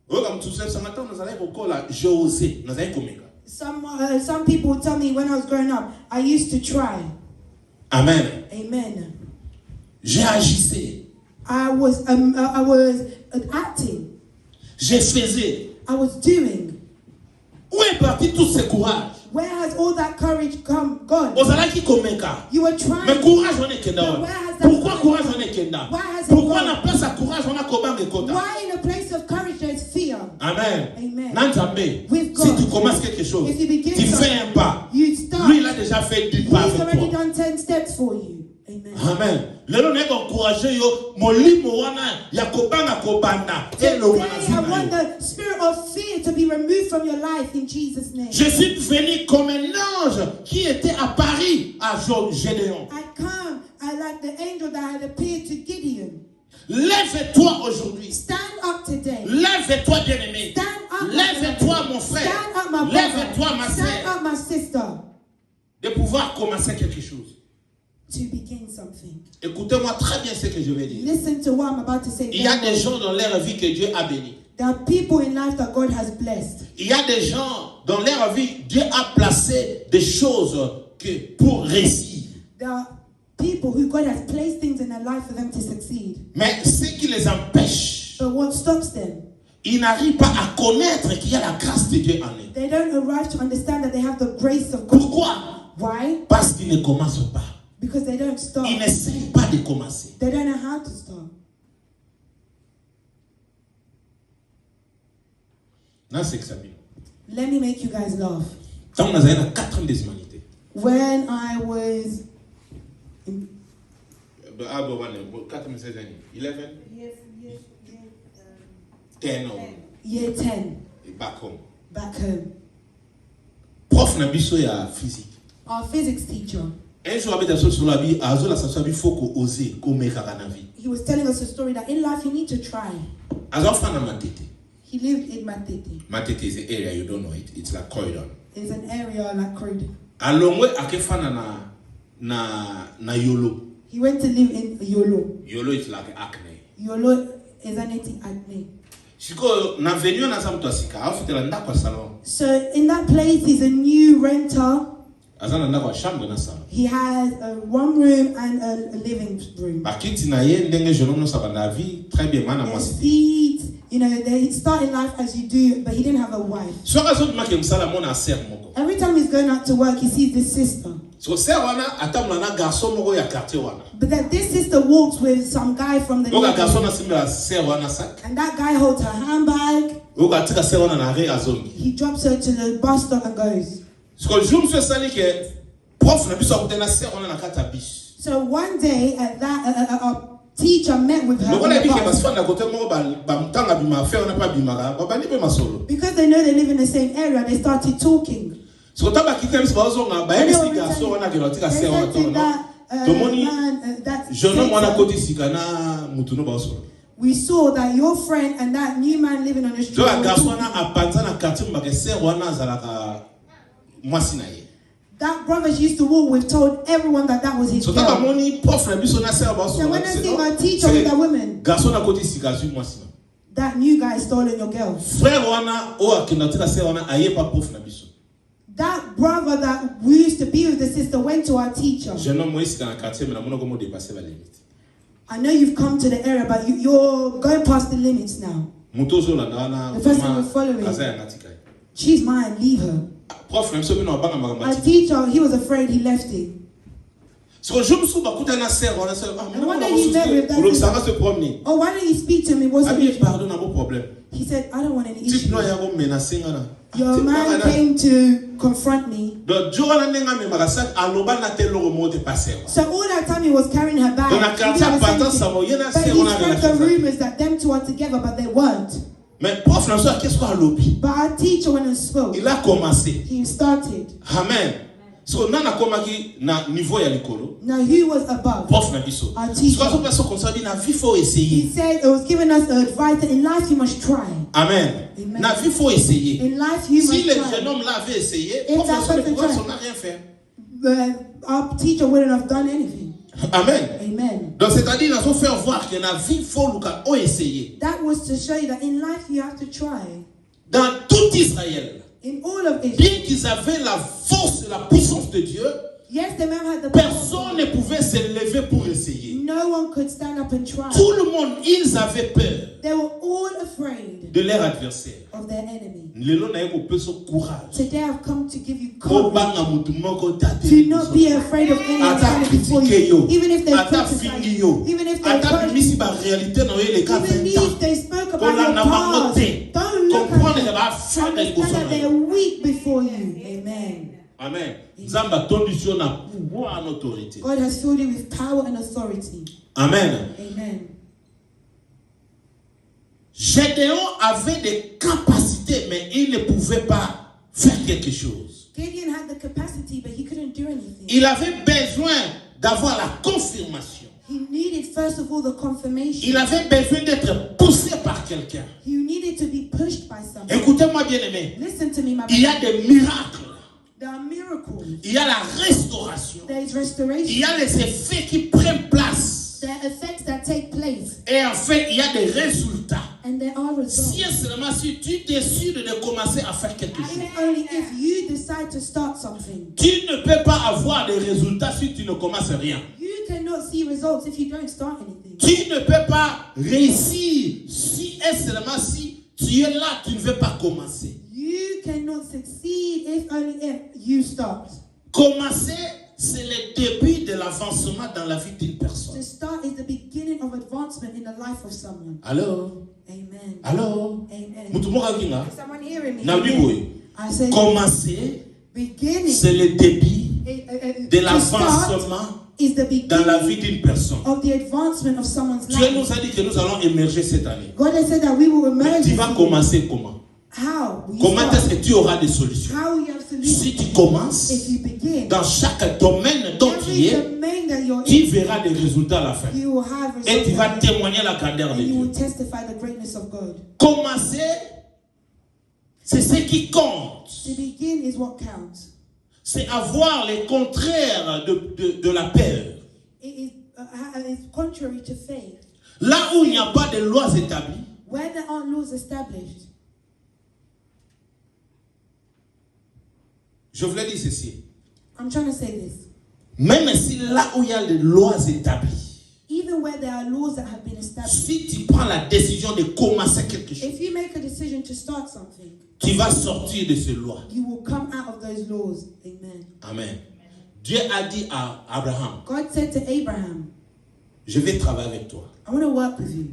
Oh, comme tu sais, ce matin, nous allons encore là, j'ai osé, nous allons commettre. Some people would tell me when I was growing up, I used to try. Amen. Amen. J'ai agissé. I was acting. J'ai faisais. I was doing. Où est parti tout ce courage? Where has all that courage gone? Ozala qui comeka. You were trying. Mais courage on est kenda. But where has that Pourquoi gone? courage on est kenda? Why has it Pourquoi gone? on a place à courage on a kobang ekota? Why in a place of courage there's fear? Amen. Amen. Nanzambe. With Si God. tu commences quelque chose, If you begin tu fais something, un pas. You start. Lui il a déjà fait 10 pas He's avec already toi. done 10 steps for you. Amen. Amen. Lelo nek encourager yo molimo wana ya kobanga kobanda. Elo Today, wana I zina want yo. the spirit of fear to be removed from your life in Jesus' name. Je suis venu comme un ange qui était à Paris à Gédéon. I come, I like the angel that had appeared to Gideon. Lève-toi aujourd'hui. Stand up today. Lève-toi bien-aimé. Stand up, my Lève-toi brother. mon frère. Stand up, my Lève-toi brother. ma Stand sœur. up, my sister. De pouvoir commencer quelque chose. To begin something. Écoutez-moi très bien ce que je vais dire. Listen to what I'm about to say. Il y a des gens dans leur vie que Dieu a bénis. There are people in life that God has blessed. Il y a des gens dans leur vie, Dieu a placé des choses que pour réussir. There are people who God has placed things in their life for them to succeed. Mais ce qui les empêche, But what stops them? ils n'arrivent pas à connaître qu'il y a la grâce de Dieu en eux. They don't arrive to understand that they have the grace of God. Pourquoi? Why? Parce qu'ils ne commencent pas. Because they don't start. Ils n'essayent pas de commencer. They don't know how to start. Dans ce examen, Let me make you guys laugh. quand on a eu 4 ans des humanités, When I was 4 16 années, 11, Yes, 10 ans, year 10 back home. back home, Prof na biso ya physique. our physics teacher, Un jour avec sur la vie, azo la sasua bi faut ko oser ko meka na vie. he was telling us a story that in life you need to try. Azo fa na matete. He lived in Matete. Matete is an area you don't know it. It's like corridor. It's an area like Croydon. Alongwe akefana na Yolo. He went to live in Yolo. Yolo is like acne. Yolo is an acne. Siko na venue na samu tosika, afutela ndako salon. So in that place, he's a new renter. Azana ndako chambre na salon. He has one room and a living room. Bakiti na ye ndenge jeune no sabana vie très bien mana moi c'était. Seeds, you know, they start in life as you do, but he didn't have a wife. So azo make msala mona ser moko. Every time he's going out to work, he sees this sister. But that this sister walks with some guy from the neighborhood. And that guy holds her handbag. He drops her to the bus stop and goes. So one day, a teacher met with her. Because they know they live in the same area, they started talking. We saw that your friend and that new man living on the street. That brother she used to walk with told everyone that was his girl. So when I see my teacher with that woman, that new guy stole your girl. That brother that we used to be with the sister went to our teacher. I know you've come to the area, but you're going past the limits now. The person you're following, she's mine, leave her. Our teacher, he was afraid, he left it. And one day he met with that sister. Oh, why don't you speak to me? What's the issue? He said, I don't want any issue. Your man came to confront me. So all that time he was carrying her back. But he spread the rumors that them two are together, but they weren't. But our teacher went and spoke. He started. Amen. So now who was above? Our teacher. He said it was giving us advice that in life you must try. Amen. In life you must try. Our teacher wouldn't have done anything. Amen. Amen. Donc c'est-à-dire nous faire voir que la vie faut essayer. That was to show you that in life you have to try. Dans tout Israël. In all of Israel. Bien qu'ils avaient la force et la puissance de Dieu, yes, the man had the personne ne pouvait se lever pour essayer. No one could stand up and try. Tout le monde, ils avaient peur. They were all afraid de leur adversaire. Of their enemy. Today I've come to give you courage. Do not be afraid of anyone standing before you. Even if they criticize you. Even if they spoke about your past. Don't look at them. Understand that they are weak before you. Amen. Amen. God has filled you with power and authority. Amen. Amen. Gédéon avait des capacités, mais il ne pouvait pas faire quelque chose. Gideon had the capacity, but he couldn't do anything. Il avait besoin d'avoir la confirmation. He needed first of all the confirmation. Il avait besoin d'être poussé par quelqu'un. He needed to be pushed by someone. Écoutez-moi bien aimé. Listen to me, my brother. Il y a des miracles. There are miracles. Il y a la restauration. There is restoration. Il y a les effets qui prennent place. There are effects that take place. Et en fait, il y a des résultats. And there are results. Si seulement si tu décides de commencer à faire quelque chose. Only if you decide to start something. Tu ne peux pas avoir des résultats si tu ne commences rien. You cannot see results if you don't start anything. Tu ne peux pas réussir si seulement si tu es là, tu ne veux pas commencer. You cannot succeed if only if you start. Commencer, c'est le début de l'avancement dans la vie d'une personne. To start is the beginning of advancement in the life of someone. Allô? Amen. Allô? Amen. Someone hearing me? I said, commencer, c'est le début de l'avancement dans la vie d'une personne. Of the advancement of someone's life. Dieu nous a dit que nous allons émerger cette année. God has said that we will emerge. Tu vas commencer comment? How? Comment est-ce que tu auras des solutions? How you have solutions? Si tu commences, if you begin, dans chaque domaine dont tu es, tu verras des résultats à la fin. Et tu vas témoigner la grandeur de Dieu. Commencer, c'est ce qui compte. To begin is what counts. C'est avoir les contraires de la peur. It is contrary to faith. Là où il n'y a pas de lois établies, where there aren't laws established. Je voulais dire ceci. I'm trying to say this. Même si là où il y a des lois établies, even where there are laws that have been established, si tu prends la décision de commencer quelque chose, if you make a decision to start something, tu vas sortir de ces lois. You will come out of those laws. Amen. Amen. Dieu a dit à Abraham, God said to Abraham, je vais travailler avec toi. I want to work with you.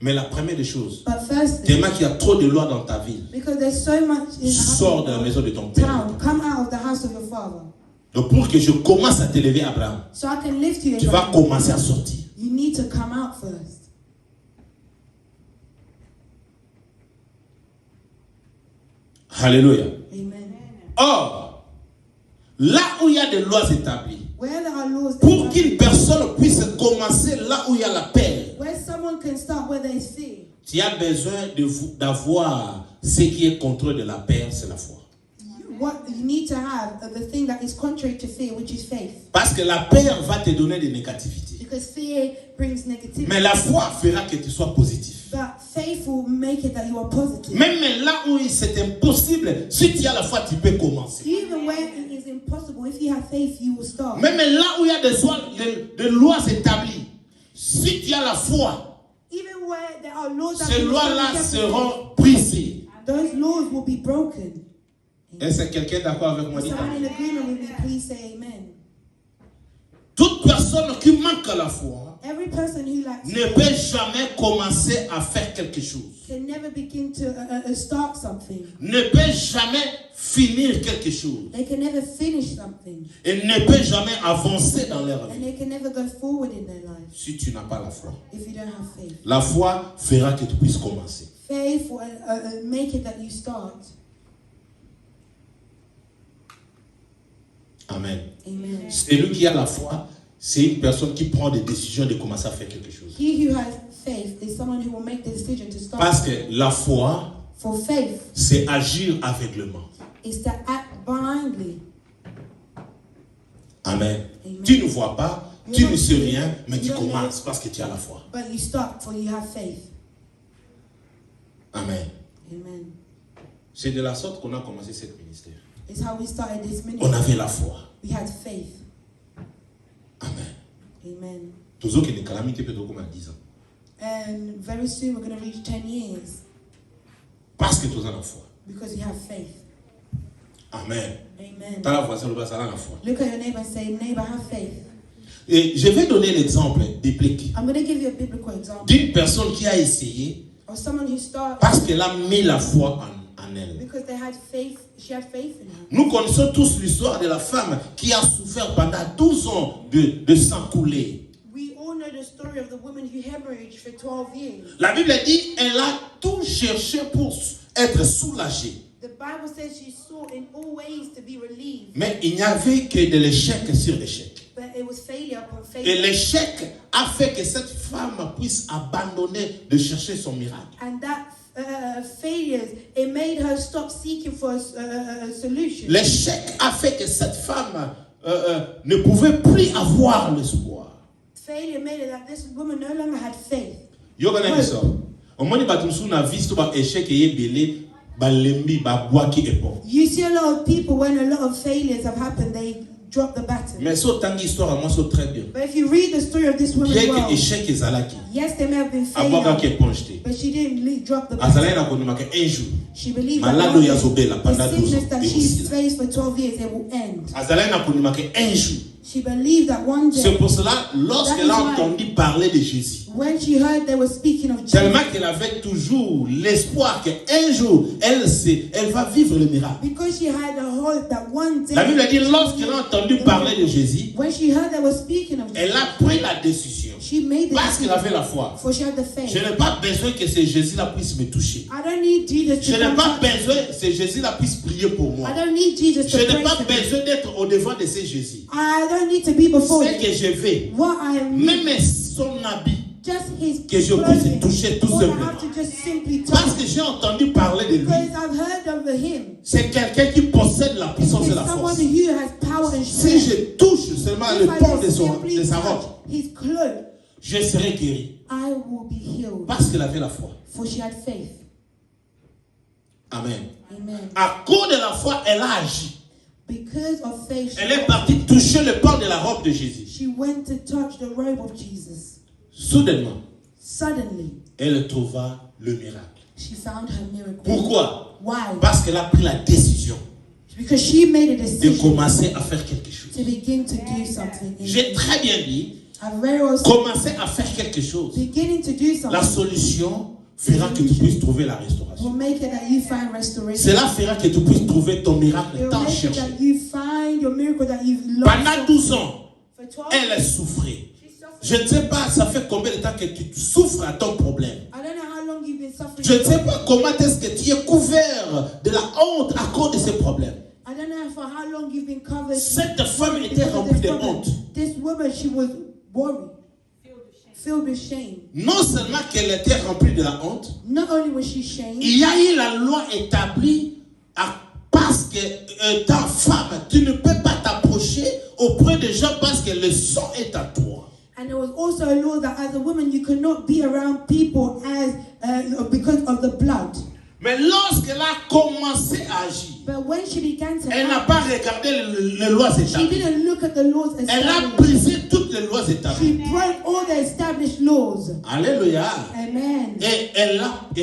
Mais la première des choses, But firstly, tellement qu'il y a trop de lois dans ta ville, because there's so much in sors de la maison de ton père. town, come out of the house of your father. Donc pour que je commence à t'élever, Abraham, So I can lift you, tu vas Abraham. commencer à sortir. You need to come out first. Alléluia. Amen. Or, là où il y a des lois établies, Where there are laws, pour qu'une personne puisse commencer là où il y a la paix, where someone can start where there is fear, tu as besoin d'avoir ce qui est contrôle de la paix, c'est la foi. what you need to have the thing that is contrary to fear, which is faith. Parce que la paix va te donner des négativités. Because fear brings negativity. Mais la foi fera que tu sois positif. But faith will make it that you are positive. Même là où c'est impossible, si tu as la foi, tu peux commencer. Even when it is impossible, if you have faith, you will start. Même là où il y a des lois établies, si tu as la foi, Even where there are laws that ces you lois-là can't seront brisées. those laws will be broken. Est-ce que quelqu'un est d'accord avec moi? Is someone in agreement with me? Please say amen. Toute personne qui manque à la foi Every person who lacks ne faith peut jamais commencer à faire quelque chose. can never begin to start something. Ne peut jamais finir quelque chose. They can never finish something. Et ne peut jamais avancer dans leur And vie they can never go forward in their life si tu n'as pas la foi. if you don't have faith. La foi fera que tu puisses commencer. Faith will make it that you start. Amen. Amen. Celui qui a la foi, c'est une personne qui prend des décisions de commencer à faire quelque chose. He who has faith is someone who will make the decision to start. Parce que la foi, For faith c'est agir aveuglement. is to act blindly. Amen. Amen. Tu ne vois pas, tu ne sais rien, mais tu commences parce que tu as la foi. But you start for you have faith. Amen. Amen. C'est de la sorte qu'on a commencé cette ministère. It's how we started this On ministry. avait la foi. We had faith. Amen. Amen. Toujours qu'il y a des calamités, peut-être comme à 10 ans. And very soon we're going to reach 10 years Parce que tu as la foi. because you have faith. Amen. Amen. T'as la foi, ça le passe à la foi. Look at your neighbor and say, neighbor, have faith. Et je vais donner l'exemple biblique I'm going to give you a biblical example d'une personne qui a essayé of someone who started parce qu'elle a mis la foi en elle. because they had faith. She had faith in her. Nous connaissons tous l'histoire de la femme qui a souffert pendant 12 ans de sang coulé. We all know the story of the woman who hemorrhaged for 12 years. La Bible dit elle a tout cherché pour être soulagée. The Bible says she sought in all ways to be relieved, Mais il n'y avait que de l'échec sur l'échec. but it was failure upon Et failure. l'échec a fait que cette femme puisse abandonner de chercher son miracle. And that failures, it made her stop seeking for a solution. L'échec a fait que cette femme ne pouvait plus avoir l'espoir. Failure made it that this woman no longer had faith. Yo connais ça. Au moins batumsu na vie to ba échec et belé ba lembi ba bois qui épon. You see a lot of people when a lot of failures have happened, they drop the baton. Mais so tangi histoire moi so très bien. But if you read the story of this woman, Bien well, que échec ezalaki. yes, they may have been Aboka qui failure, épongeté. but she didn't drop the Azalai baton. na konima ke un jour. She believed that Malado one ya day, zobela the pendant 12 sickness ans. that she's faced for 12 years, it will end. Azalai na konima ke un jour. She believed that one C'est day, pour cela lorsqu'elle a That is why- entendu parler de Jésus. when she heard they were speaking of Jesus, Tellement qu'elle avait toujours l'espoir qu'un jour, elle va vivre le miracle. because she had a hope that one day, La Bible dit, lorsqu'elle a entendu parler de Jésus, when she heard they were speaking of elle Jesus, a pris la décision. she made the Parce qu'elle decision, avait la foi. for she had the Je faith. n'ai pas besoin que ce Jésus-là puisse me toucher. I don't need Jesus Je to n'ai come pas touch me. besoin que ce Jésus-là puisse prier pour moi. I don't need Jesus Je to n'ai pray pas for me. besoin d'être au devant de ce Jésus. I don't need to be before C'est him. que je vais, What I am, même son habit, just his que je puisse clothing. toucher tout All I simplement. have to just simply Parce touch. que j'ai entendu parler de lui. Because I've heard of him. C'est quelqu'un qui possède la puissance et He's la someone force. who has power and Si strength. je touche seulement le If I port de, just de simply sa touch robe, his cloak, je serai guéri. I will be healed. Parce qu'elle avait la foi. For she had faith. Amen. Amen. À cause de la foi, elle a agi. Because of faith, Elle est partie toucher le port de la robe de Jésus. she went to touch the robe of Jesus. Soudainement, Suddenly, elle trouva le miracle. she found her miracle. Pourquoi? Why? Parce qu'elle a pris la décision Because she made a de decision commencer à faire quelque chose. to begin to do something. J'ai très bien dit, I've very well said, commencer à faire quelque chose. beginning to do La something solution fera que tu puisses trouver la will restauration. make it that you find restoration. Cela fera que tu puisses trouver ton miracle It will tant make it cherché. that you find your miracle that you've Pendant lost. 12 ans, For 12 elle a souffert. Je ne sais pas, ça fait combien de temps que tu souffres à ton problème. I don't know how long you've been suffering. Je ne sais pas comment est-ce que tu es couvert de la honte à cause de ces problèmes. I don't know for how long you've been covered. Cette femme était because of remplie this de problem. honte. This woman, she was worried, filled with shame. Non seulement qu'elle était remplie de la honte, Not only was she shamed, il y a eu la loi établie parce que ta femme, tu ne peux pas t'approcher auprès des gens parce que le sang est à toi. and there was also a law that as a woman you could not be around people as because of the blood. Mais lorsqu'elle a commencé à agir, But when she began to elle n'a act, pas regardé les lois she établies. didn't look at the laws Elle a established. brisé toutes les lois She établies. broke all the established laws. Alléluia. Amen. Et elle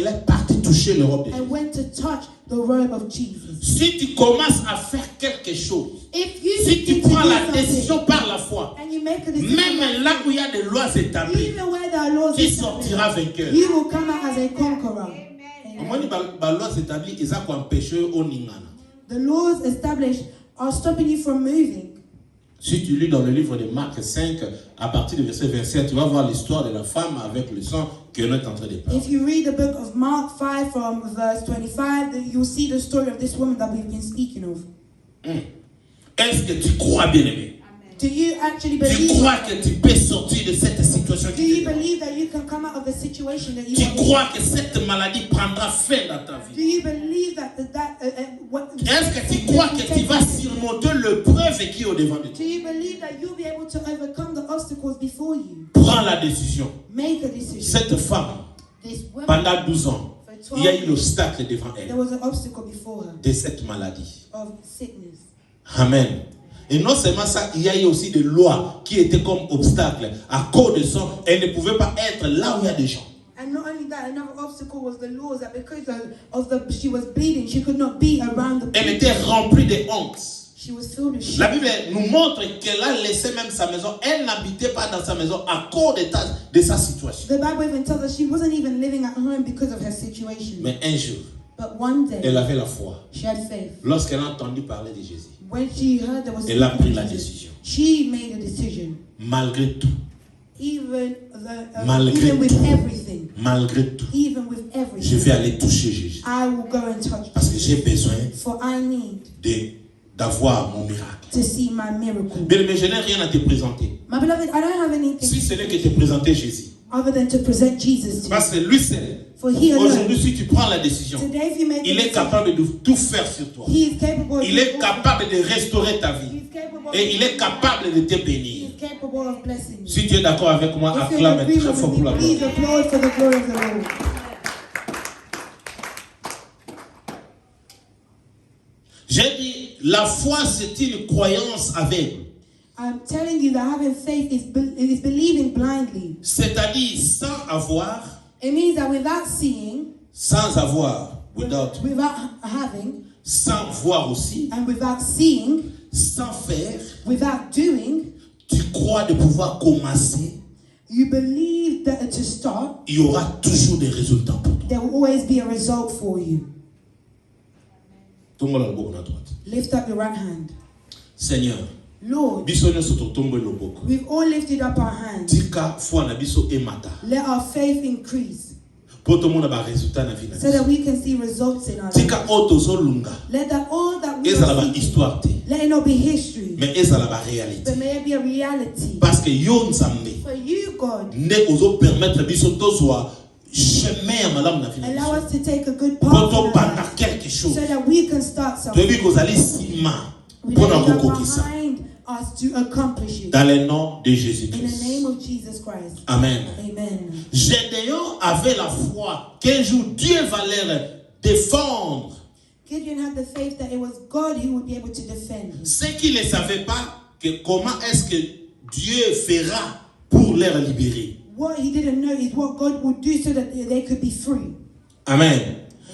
est partie toucher le robe de Jésus. And went to touch the robe of Jesus. Si tu commences à faire quelque chose, If you si tu begin to prends do la something, décision par la foi, and you make a decision, même là où il y a des lois établies, even where there are laws tu established, sortiras vainqueur. you will come out as a conqueror. Moi, les lois établies, ils ont empêché au ningana. The laws established are stopping you from moving. Si tu lis dans le livre de Marc 5, à partir du verset 27, tu vas voir l'histoire de la femme avec le sang qu'on est en train de parler. If you read the book of Mark 5 from verse 25, then you'll see the story of this woman that we've been speaking of. Est-ce que tu crois, bien-aimé? Do you actually Tu believe? crois que tu peux sortir de cette situation Do qui you te believe that you can come out of the situation that you Tu are in? crois que cette maladie prendra fin dans ta Do vie? you believe that what? Est-ce que tu crois que tu vas surmonter l'épreuve qui est au devant de Do toi? you believe that you'll be able to overcome the obstacles before you? Prends la décision. Make a decision. Cette femme, This woman, pendant 12 ans, for il y a 12 eu l'obstacle devant there elle was an obstacle before her de cette maladie. of sickness. Amen. Et non seulement ça, il y a eu aussi des lois qui étaient comme obstacles. À cause de ça, elle ne pouvait pas être là où il y a des gens. And not only that, another obstacle was the laws that because of the she was bleeding, she could not be around the Elle people. était remplie de honte. She was filled with La shame. Bible nous montre qu'elle a laissé même sa maison. Elle n'habitait pas dans sa maison à cause de sa situation. The Bible even tells us she wasn't even living at home because of her situation. Mais un jour, But one day, elle avait la foi. she had faith. Lorsqu'elle a entendu parler de Jésus, When she heard there was elle a something pris la Jesus, décision. she made a decision. Malgré tout, Even with everything, malgré tout, even with je everything, vais aller toucher Jésus. I will go and touch Parce que j'ai besoin for I need d'avoir mon miracle. to see my miracle. Bien, mais je n'ai rien à te présenter. My beloved, I don't have anything Si ce n'est que te présenter Jésus. other than to present Jesus to you. Parce que lui seul, For he alone, aujourd'hui, si tu prends la décision, today if you make il a est decision, capable de tout faire sur toi. he is capable of Il est doing capable de restaurer ta all. vie. He's capable Et il est of capable de te He bénir. is capable of blessing you. Si tu es d'accord avec moi, If you're in acclame agreement très fort with pour la me, please gloire. applaud for the glory of the Lord. J'ai dit, la foi, c'est une croyance aveugle. I'm telling you that having faith is believing blindly. C'est-à-dire, sans avoir, It means that without seeing, without, without having, sans voir aussi, and without seeing, sans faire, without doing, tu crois de pouvoir commencer, you believe that to start, il y aura toujours des résultats pour toi. there will always be a result for you. Tout le monde a le bon à droite. Lift up your right hand. Seigneur, Lord, biso nyonso totombo loboko. we've all lifted up our hands. Tika foi na biso emata. Let our faith increase Po to mona ba résultat na vie na so biso. that we can see results in our Tika lives. oto zolunga. Let that all that we Ezala are ba seeking, histoire te. let it not be history, Mais ezala ba réalité. but may it be a reality. Parce que yo nzambe For you, God, ne ozo permettre biso tozwa chemin ya malamu na vie na allow biso. us to take a good Po path to in our banda life quelque chose. so that we can start something. Toyebi kozali sima We mpona let it go kokokisa. behind us to accomplish it. Dans le nom de In the Jésus-Christ. name of Jesus Christ. Amen. Amen. Gédéon avait la foi qu'un jour Dieu va leur défendre. Gideon had the faith that it was God who would be able to defend him. Ce qu'il ne savait pas, que comment est-ce que Dieu fera pour les libérer. What he didn't know is what God would do so that they could be free. Amen.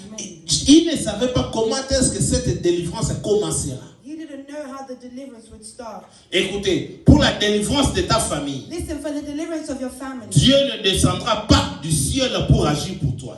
Amen. il ne savait pas comment est-ce que cette délivrance commencera. He didn't know how the deliverance would start. Écoutez, pour la délivrance de ta famille, Listen, for the deliverance of your family, Dieu ne descendra pas du ciel pour agir pour toi.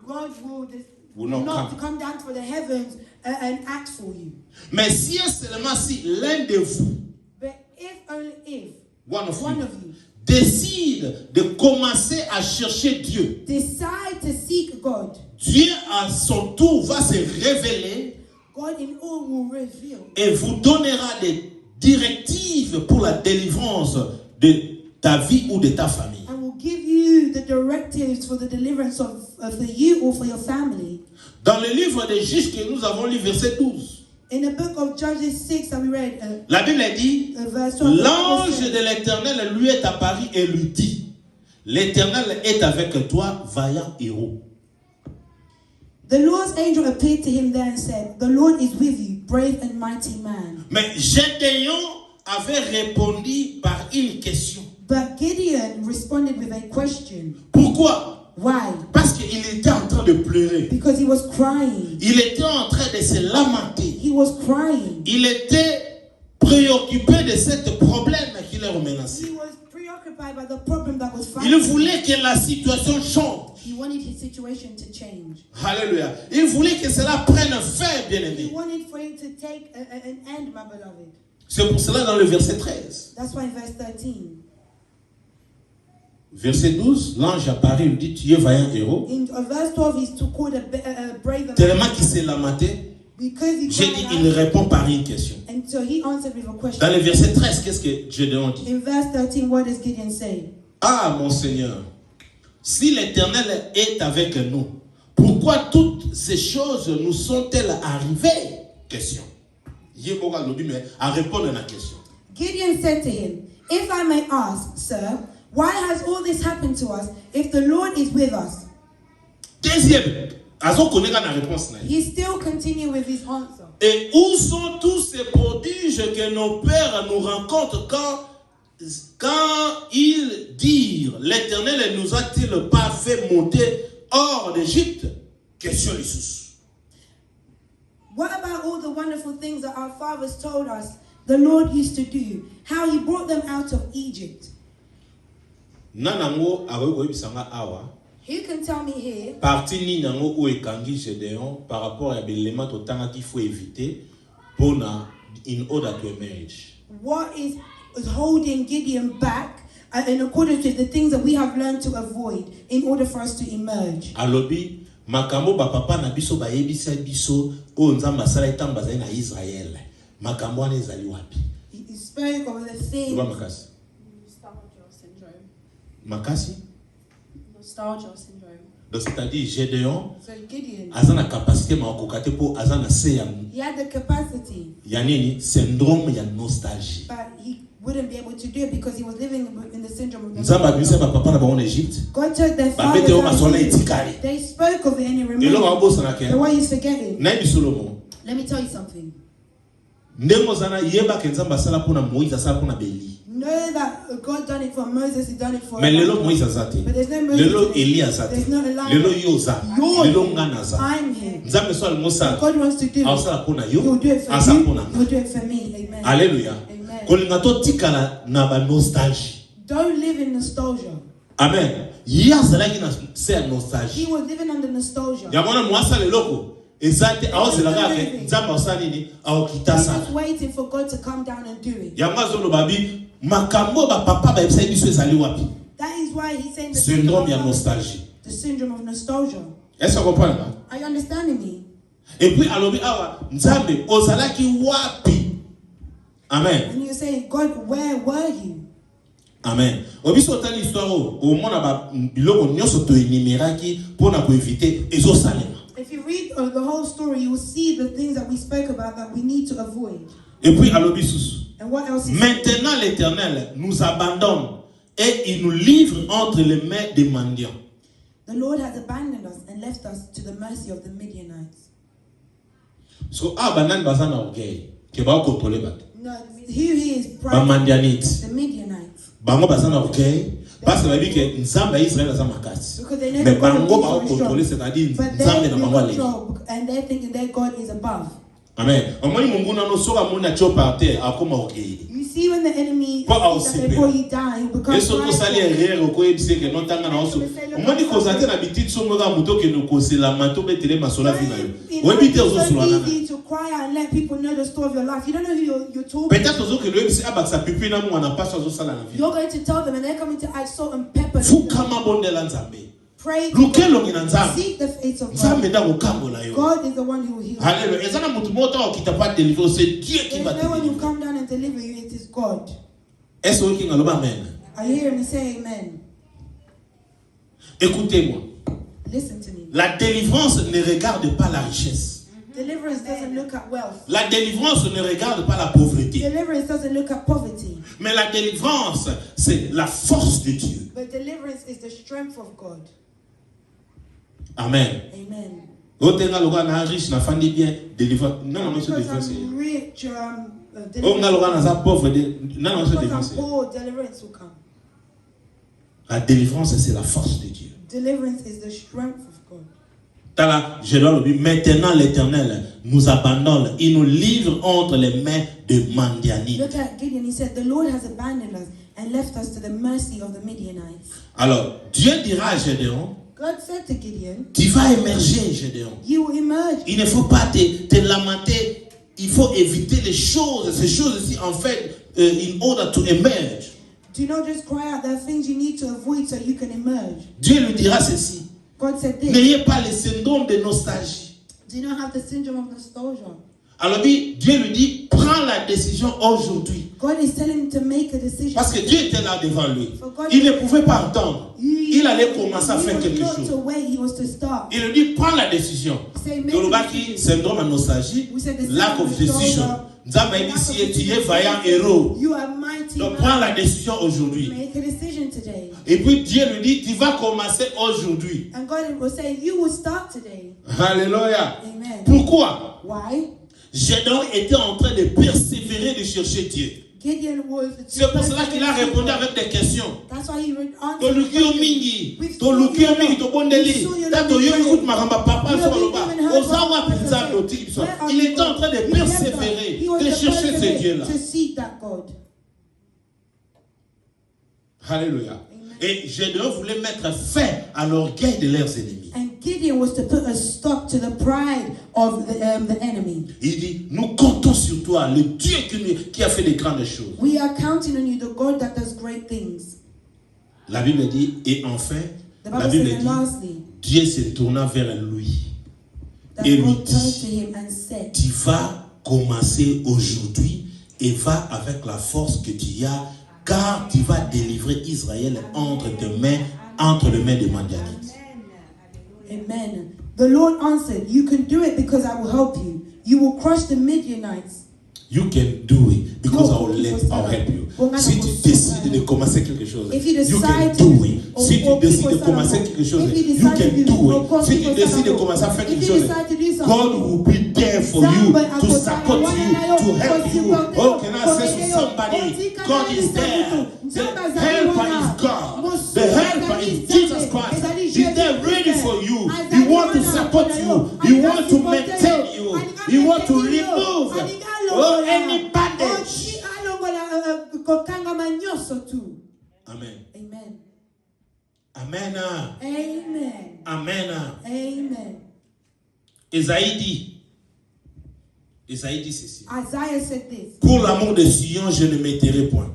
God will Will not not come down for the heavens and act for you. Mais si et seulement si l'un de vous, But if only if one of one you, of you décide de commencer à chercher Dieu, decide to seek God, Dieu à son tour va se révéler God in all will reveal et vous donnera des directives pour la délivrance de ta vie ou de ta famille. and will give you the directives for the deliverance of for you or for your family. Dans le livre des Juges que nous avons lu, verset 12, In the book of Judges 6 that we read, la Bible dit, verse 12, l'ange de l'Éternel lui est apparu et lui dit, l'Éternel est avec toi, vaillant héros. the Lord's angel appeared to him there and said, the Lord is with you, brave and mighty man. Mais Gédéon avait répondu par une question. But Gideon responded with a question. Pourquoi? Why? Parce qu'il était en train de pleurer. Because he was crying. Il était en train de se lamenter. He was crying. Il était préoccupé de ce problème qui le menaçait. He was preoccupied by the problem that was Il fighting. voulait que la situation change. He wanted his situation to change. Alléluia. Il voulait que cela prenne fin, bien He aimé. wanted for it to take an end, my beloved. C'est pour cela dans le verset 13. That's why in verse 13. Verset 12, l'ange apparaît, il dit, tu es vaillant héros. In verse 12, he's called a brave man. Tellement qu'il s'est lamenté, Because he j'ai cried dit, out, il répond par une question. and so he answered with a Dans question. le verset 13, qu'est-ce que Gédéon dit? In verse 13, what does Gideon say? Ah, mon Seigneur, si l'Éternel est avec nous, pourquoi toutes ces choses nous sont-elles arrivées? Question. À répondre à la question. Gideon said to him, if I may ask, sir, why has all this happened to us if the Lord is with us? Deuxième, Azo connaît la réponse. He still continued with his answer. Et où sont tous ces prodiges que nos pères nous rencontrent quand ils dirent, l'Éternel ne nous a-t-il pas fait monter hors d'Égypte? Question les sous. What about all the wonderful things that our fathers told us the Lord used to do? How he brought them out of Egypt? Nanango awe bisanga awa. Who can tell me here? Parti ni nango ou ekangi Gédéon par rapport à l'élément totanga qu'il faut éviter pour in order to emerge. What is holding Gideon back in accordance with the things that we have learned to avoid in order for us to emerge? Alobi makambo ba papa na biso ba yebisa biso o nzamba sala etamba za na Israël. Makambo wana ezali wapi? He spoke of the things. Makasi. Nostalgia syndrome. Makasi? Nostalgia syndrome. Donc c'est-à-dire Gédéon So Gideon, azana capacité ma kokate po azana se ya he had the capacity, ya nini syndrome ya nostalgie. but he wouldn't be able to do it because he was living in the syndrome of Nzamba bimisa ba papa na ba en Égypte. God told their Ba bete o fathers masona that etikali. they spoke of it and he Elo remembered. ba bosa na ke. But what he's forgetting, Na bi Solomon. let me tell you something. Ndemo zana yeba ke nzamba sala pona Moïse sala pona Beli. Know that God done it for Moses, he done it for Mais lelo Moïse azate. But there's no Moses Lelo today. Eli azate. There's no Elijah. Lelo Yoza. You're Lelo here. ngana za. I'm here. Nzambe so almosa. God wants to do it. Asala pona yo. He'll do it for Asa you. pona. He'll do it for me. Amen. Alléluia. Amen. Kolinga to tikala na ba nostalgie. Don't live in nostalgia. Amen. Yazalaki na se He nostalgie. was living under nostalgia. Yamona mwasa leloko. Ezate aozelaka ke nzamba osali ni He aokitasa. was waiting for God to come down and do it. Yamazo lo babi makambo ba papa ba ebisa biso ezali wapi? That is why he's saying the Syndrome ya syndrome of, nostalgie. the syndrome of nostalgia. Est-ce que vous comprenez? Are you understanding me? Et puis alobi awa nzambe ozalaki wapi? Amen. And you're saying, God, where were you? Amen. Obiso tali histoire au mona ba biloko nyonso to enumeraki pona ko éviter ezosalema. If you read the whole story, you will see the things that we spoke about that we need to avoid. Et puis alobi susu. And what else is Maintenant l'Éternel nous abandonne et il nous livre entre les mains des mendiants. The Lord has abandoned us and left us to the mercy of the Midianites. So abanani bazana orgueil ke ba contrôler bato. No, he is Ba pride. mandianite. The Midianites. Bango bazana orgueil Parce que la Bible dit que Nzamba Israël a sa makasi. Because they know Mais that God bango of ba Israel is contrôler, strong. c'est-à-dire But Nzambe they're na in bango ale. control and they're thinking their God is above. Amen. Omoni munguna no soka mona cho par terre akoma okeye. You see when the enemy Pas au sees that they brought you down, he becomes Yeso to sali erreur ko ebise que non tanga na oso. Omoni kozate na bititi so moga muto ke no kosela mato betele masola fina yo. Webite ozo It's so sulana. easy to cry out and let people know the story of your life. You don't know who you're talking to. Peut-être ozo ke lo ebise abaksa pipi na mwana pas ozo sala na vie. You're going to tell them and they're coming to add salt and pepper. Fukama bondela nzambe. Pray to Lukelo God. ngina nzambe. Seek the face of Nzambe God. da kokambola yo. God is the one who will heal. Alléluia. Ezana mutu mota okita pas délivrer, c'est Dieu qui There's va te no one who délivrer. come down and deliver you. It is God. Est-ce que vous amen? Are you hearing me say amen? Écoutez-moi. Listen to me. La délivrance ne regarde pas la richesse. Deliverance doesn't look at wealth. La délivrance ne regarde pas la pauvreté. Deliverance doesn't look at poverty. Mais la délivrance, c'est la force de Dieu. But deliverance is the strength of God. Amen. Amen. Otenga loga na riche na fandi bien délivrance. Non, non, c'est Because délivrance. I'm rich, Onga loga na za pauvre non, non, c'est because délivrance. I'm poor, deliverance will come. La délivrance, c'est la force de Dieu. Deliverance is the strength of God. Tala, je dois le dire, maintenant l'Éternel nous abandonne, il nous livre entre les mains de Mandiani. Look at Gideon. He said, "The Lord has abandoned us and left us to the mercy of the Midianites." Alors, Dieu dira à Gédéon, God said to Gideon, tu vas émerger, Gédéon. "You will emerge." Il ne faut pas te lamenter. Il faut éviter les choses, ces choses-ci, en fait, in order to emerge. Do not just cry out. There are things you need to avoid so you can emerge. Dieu lui dira ceci. God said this. N'ayez pas le syndrome de nostalgie. Do not have the syndrome of nostalgia. Alors Dieu lui dit, prends la décision aujourd'hui. God is telling him to make a decision. Parce que Dieu était là devant lui. Il ne pouvait pas attendre. Il allait commencer à faire quelque chose. To wait, he was to start. Il lui dit, prends la décision. Dolobaki, syndrome de nostalgie, lack of decision. Nzamba ici, tu es vaillant héros. You are mighty. Donc prends la décision aujourd'hui. Make a decision today. Et puis Dieu lui dit, tu vas commencer aujourd'hui. And God will say, you will start today. Alléluia. Amen. Pourquoi? Why? Gédéon était en train de persévérer, de chercher Dieu. Gideon was. C'est pour cela qu'il a répondu avec des questions. That's why he answered. Tolukio mingi, tolukio mingi tobondeli. Tato yo écoute maramba papa sur le bas. Osawa pizza dotik biso. Il était en train de persévérer, de chercher ce Dieu-là. To seek that God. Alléluia. Et Gédéon voulait mettre fin à l'orgueil de leurs ennemis. And Gideon was to put a stop to the pride of the enemy. Il dit, nous comptons sur toi, le Dieu qui a fait de grandes choses. We are counting on you, the God that does great things. La Bible dit, et enfin, la Bible dit, Dieu se tourna vers lui et lui dit, tu vas commencer aujourd'hui et va avec la force que tu as, car tu vas délivrer Israël entre les mains des Madianites. Amen. The Lord answered, you can do it because I will help you. You will crush the Midianites. You can do it because I'll help you. Si tu décides de commencer quelque chose, you can do it. Si tu décides de commencer quelque chose, you can do it. Si tu décides de commencer à faire quelque chose, God will be there for you, to support you, to help you. Oh, can I say to somebody, God is there. The helper is God. The helper is Jesus Christ. He's there ready for you. He wants to support you. He wants to maintain you. He wants to remove any bandage. Amen. Amen. Amen. Amen. Amen. Amen. Isaïe dit ceci. Isaiah said this. Pour l'amour de Sion, je ne m'étairai point.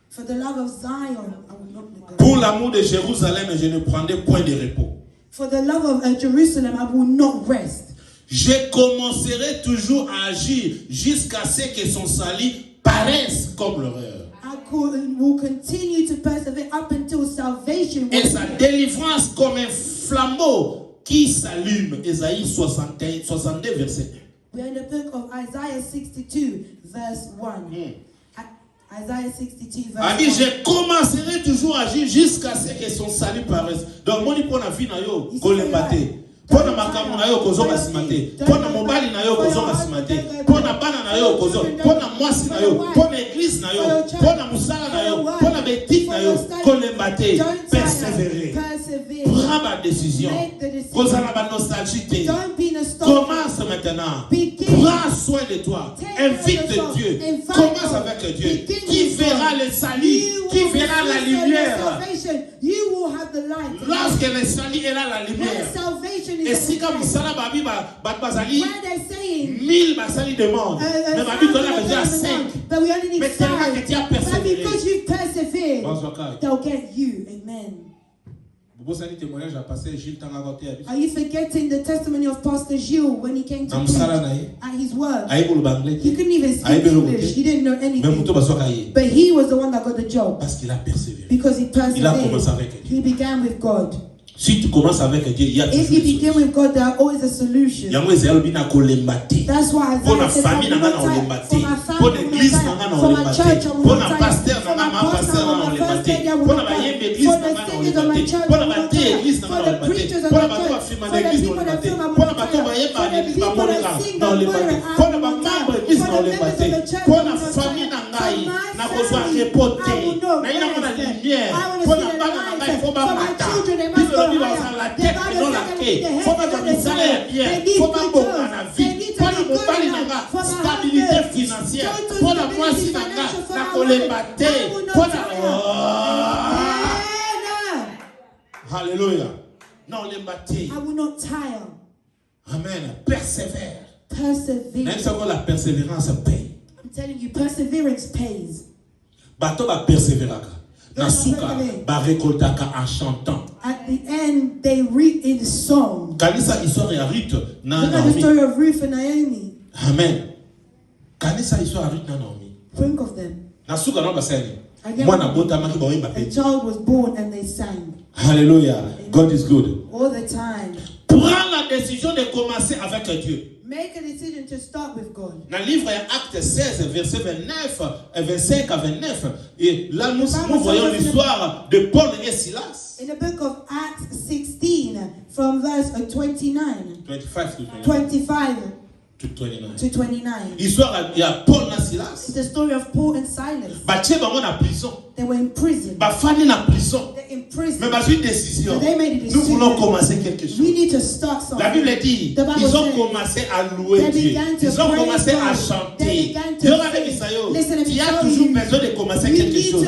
For the love of Zion, I will not let go. Pour l'amour de Jérusalem, je ne prendrai point de repos. For the love of Jerusalem, I will not rest. Je commencerai toujours à agir jusqu'à ce que son salut paraisse comme l'horreur. I will continue to persevere up until salvation. Et sa délivrance comme un flambeau qui s'allume. Ésaïe 62, verset 1. We're in the book of Isaiah 62, verse 1. Isaiah 62, verse 1. A dit, je commencerai toujours à agir jusqu'à ce que son salut paraisse. Donc, mon ipona fi na yo, kolembate. Pona makambo na yo kozonga simate. Pona mobali na yo kozonga simate. Pona bana na yo kozonga. Pona mwasi na yo. Pona église na yo. Pona musala na yo. Pona bétique na yo. Kolembate. Persévérer. Prends ma décision. Kozala ba nostalgie te. Commence maintenant. Prends soin de toi. Invite Dieu. Commence avec Dieu. Qui verra le salut? Qui verra la lumière? Lorsque le salut est là, la lumière. Et si comme ça, babi bazali 1000 basali de monde, mais babi toi là déjà 5. Mais tellement que tu as persévéré. They'll get you. Amen. Are you forgetting the testimony of Pastor Gilles when he came to preach at his work? He couldn't even speak English. He didn't know anything. But he was the one that got the job. Because he persevered. He began with God. Si tu commences avec Dieu, il y a if you begin with God, there are always a solution. That's why I said, for my family, for my church, for my pastor, for my first lady, for the singers of my church, for the preachers of my church, for the people that film my church, for the people that sing the word, for the members of the church, for my family, I will know. I want to see the light for my children. They must go higher. They must go higher. They need good jobs. They need to be good enough for my husband. Financière, Total pour la moitié financial for na my kolembate, pour la Alléluia. Non lembate. I will not tire. Amen. Persévère. Persevere. Même si la persévérance paye. I'm telling you, perseverance pays. Bato ba persévéraka. Nasuka ba récoltaka en chantant. At the end, they reap in song. Kanisa histoire ya Ruth na Look at the story of Ruth and Naomi. Amen. Kanisa histoire ya Ruth na Naomi. Think of them. Nasuka no basani. A child was born and they sang. Hallelujah. God is good. All the time. Prends la décision de commencer avec Dieu. Make a decision to start with God. Dans le livre Actes 16, verset 29, 25 à 29, et là nous voyons l'histoire de Paul et Silas. In the book of Acts 16, from verse 29 to 29. to 29. Histoire il y a Paul et Silas. It's the story of Paul and Silas. Batie bango na prison. They were in prison. Ba fani na prison. They're in prison. Mais basé une décision. So they made a decision. Nous voulons commencer quelque chose. We need to start something. La Bible dit, ils ont commencé à louer Dieu. Ils ont commencé à chanter. Dieu avait dit ça. Tu as toujours besoin de commencer quelque chose.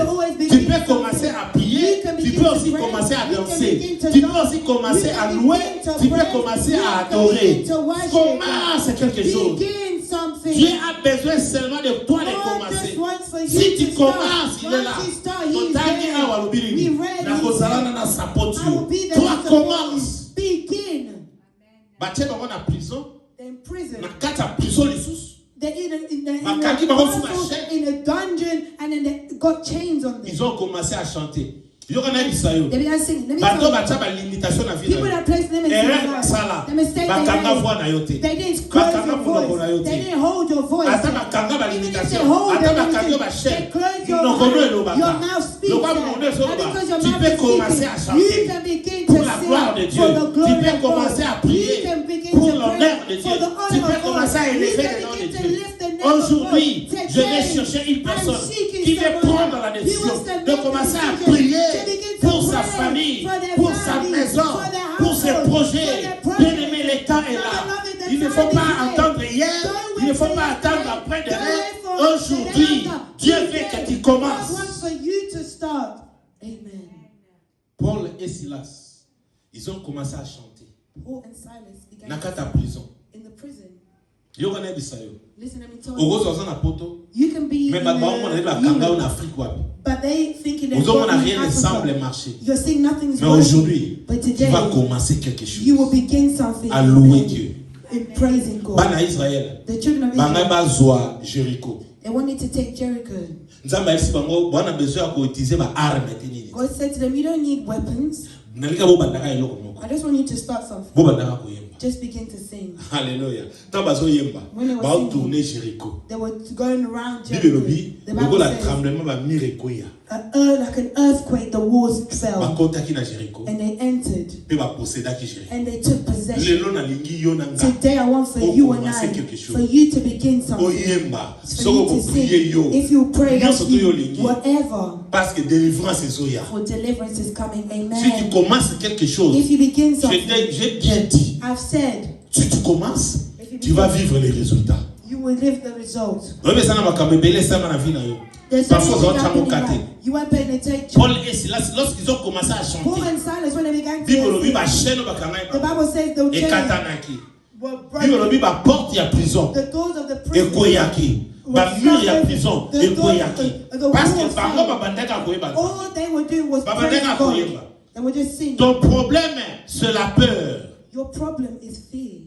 Tu peux commencer à prier. Tu peux aussi commencer à danser. Tu peux aussi commencer à louer. Tu peux commencer à adorer. Commence quelque chose. Dieu a besoin seulement de toi de commencer. Si tu commences, il est là. Toi commence. Batie bango na prison. Na kati ya prison lisusu. They're in a dungeon and then they got chains on them. Ils ont commencé à chanter. They began singing. People that place them in the mistake they didn't close your voice. They didn't hold your voice. Even if they hold your voice, they close your mouth. Your mouth speaks. And because your mouth is speaking, you can begin to sing for the glory of God. You can begin to pray for the honor of God. You can begin to lift the name of God. Aujourd'hui, je vais chercher une personne qui veut prendre la décision de commencer à prier pour sa famille, pour sa maison, pour ses projets. Bien-aimé, le temps est là. Il ne faut pas attendre hier, il ne faut pas attendre après-demain. Aujourd'hui, Dieu veut que tu commences. Paul et Silas, ils ont commencé à chanter. Nakata prison. You can listen, let me tell you. You can be mais but they thinking that you're seeing nothing's mais aujourd'hui, but tu today, vas commencer quelque chose. you will begin something À louer Dieu. in praising God. Bana Israël. The children of Bana Israel, bazwa Jericho. they wanted to take Jericho. Nzamba esi bango bana besoin ko utiliser ba arme tenini. God said to them, you don't need weapons. Nalika bo bandaka eloko moko. I just want you to start something. Bo bandaka ko yemba. Just begin to sing. Hallelujah. Tabazo yemba. Ba tourner Jericho. They were going around Jericho. The Bible says, tremblement ba miracle ya. like an earthquake, the walls fell. Bakota ki na Jericho. And they entered. entered. And they took possession. Today I want for you and I, for you to begin something. For you to sing. If you pray, whatever. For deliverance is coming. Amen. If you begin something, I've said, tu vas vivre les résultats. You will live the results. You weren't paying attention. Paul et Silas, lorsqu'ils ont commencé à chanter, Paul and Silas, when they began to sing, the Bible says the prison, the doors of the prison were all they would do was praise God. They would just sing. Ton problème, c'est la peur. Your problem is fear.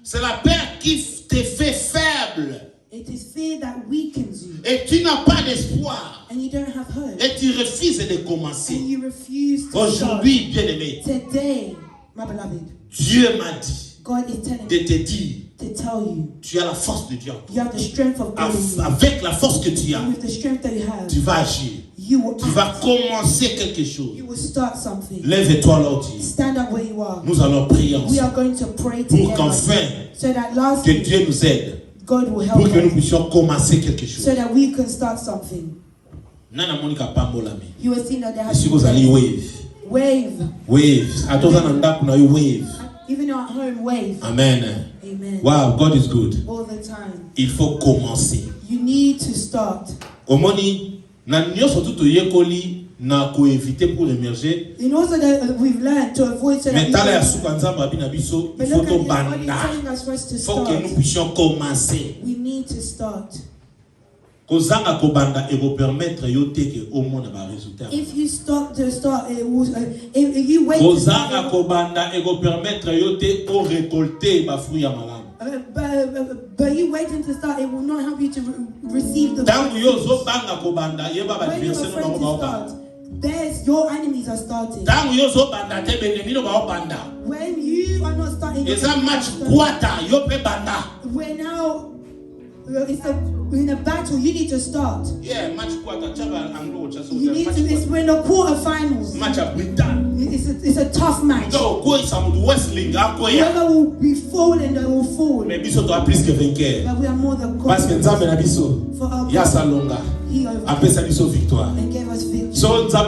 C'est la peur qui te fait faible. It is fear that weakens you. Et tu n'as pas d'espoir. And you don't have hope. Et tu refuses de commencer. And you refuse to Aujourd'hui, bien-aimé, today, my beloved, Dieu m'a dit God is telling de te dire, to tell you, tu as la force de Dieu en toi. You have the strength of God in you. Avec la force que tu as, and with the strength that you have, tu vas agir. You will tu vas commencer quelque chose. You will start something. Lève-toi l'ordi. Stand up where you are. Nous allons prier ensemble. We are going to pray pour together. qu'enfin, So that lastly, que Dieu nous aide. God will help pour que nous us. puissions commencer quelque chose. So that we can start something. Nana Monica Pambolami. You will see that there has Si vous allez wave. Wave. Wave. À tous les wave. Even at home, wave. Amen. Amen. Wow, God is good. All the time. Il faut commencer. You need to start. Omoni, na nyoso tuto yekoli na ko éviter pour émerger. You know so that we've learned to avoid so that il faut to banda. Faut que nous puissions commencer. We need to start. Kozanga ko banda et vous permettre yote que au monde va résultat. If you start to start, it will, if you wait. Kozanga ko banda et vous permettre yote au récolter ba fruit ya malamu. But you waiting to start, it will not help you to receive the. There's your enemies are starting. When you are not starting, we're now in a battle. You need to start. Yeah, match quarter. You need to. We're in the quarterfinals. It's a tough match. Whoever will be falling, they will fall. But we are more than conquerors. For our God, He victoire. And gave us victory. So God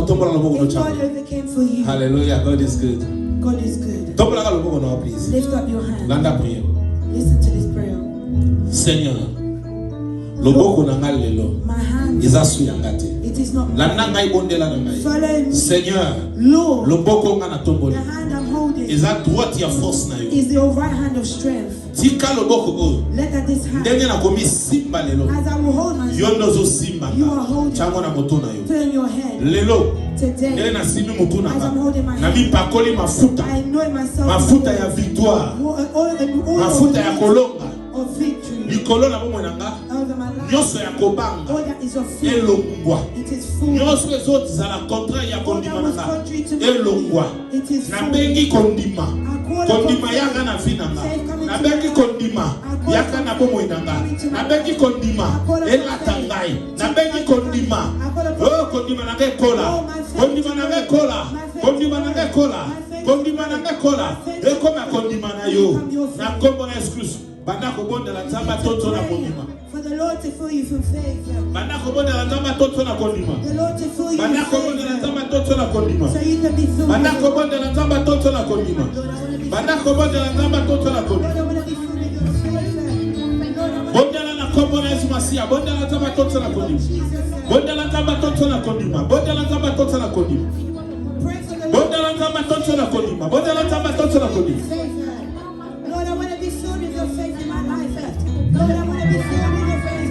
overcame for you. Hallelujah, God is good. God is good. Please. Lift up your hand. Listen to this prayer. Seigneur, my hand, it is not mine. Follow me. Seigneur, Lord, the hand I'm holding is your right hand of strength. Let that this hand, as I will hold myself, you are holding turn your head. Today, as I'm holding my hand, I know myself of victory over my life. All that is of fear, it is full. All that was contrary to me, it is full. Kondima yaka na vina nga nabengi kondima yaka na bomo inanga nabengi kondima elata ngai nabengi kondima oh kondima na kola kondima na kola kondima na kola kondima na kola ekoma kondima na yo na kombo na excuse banda kobonda la nzamba toto na kondima. For the Lord to fill you from favor. Banda kobonda la nzamba toto na kondima. The Lord to fill you from banda kobonda la nzamba toto na kondima. So you can be filled. Banda kobonda la nzamba toto na kondima. Banda kobonda la nzamba toto na kondima. Bonda la kombo na Yesu Masia. Bonda la nzamba toto na kondima. Bonda la nzamba toto na kondima. Bonda la nzamba toto na kondima. Bonda la nzamba toto na kondima. Bonda la nzamba toto na kondima. Lord, I want to be filled with your faith in my life. Lord, I want to be filled with your faith.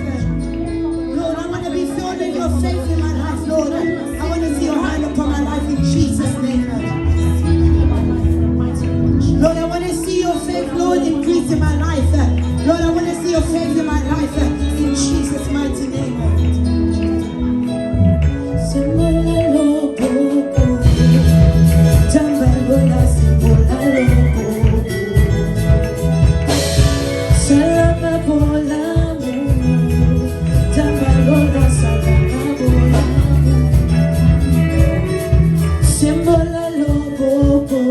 Lord, I want to be filled with your faith in my life. Lord, I want to see your hand upon my life in Jesus' name. Lord, I want to see your faith, Lord, increase in my life. Lord, I want to see your faith in my life in Jesus' mighty name. Simbola lobo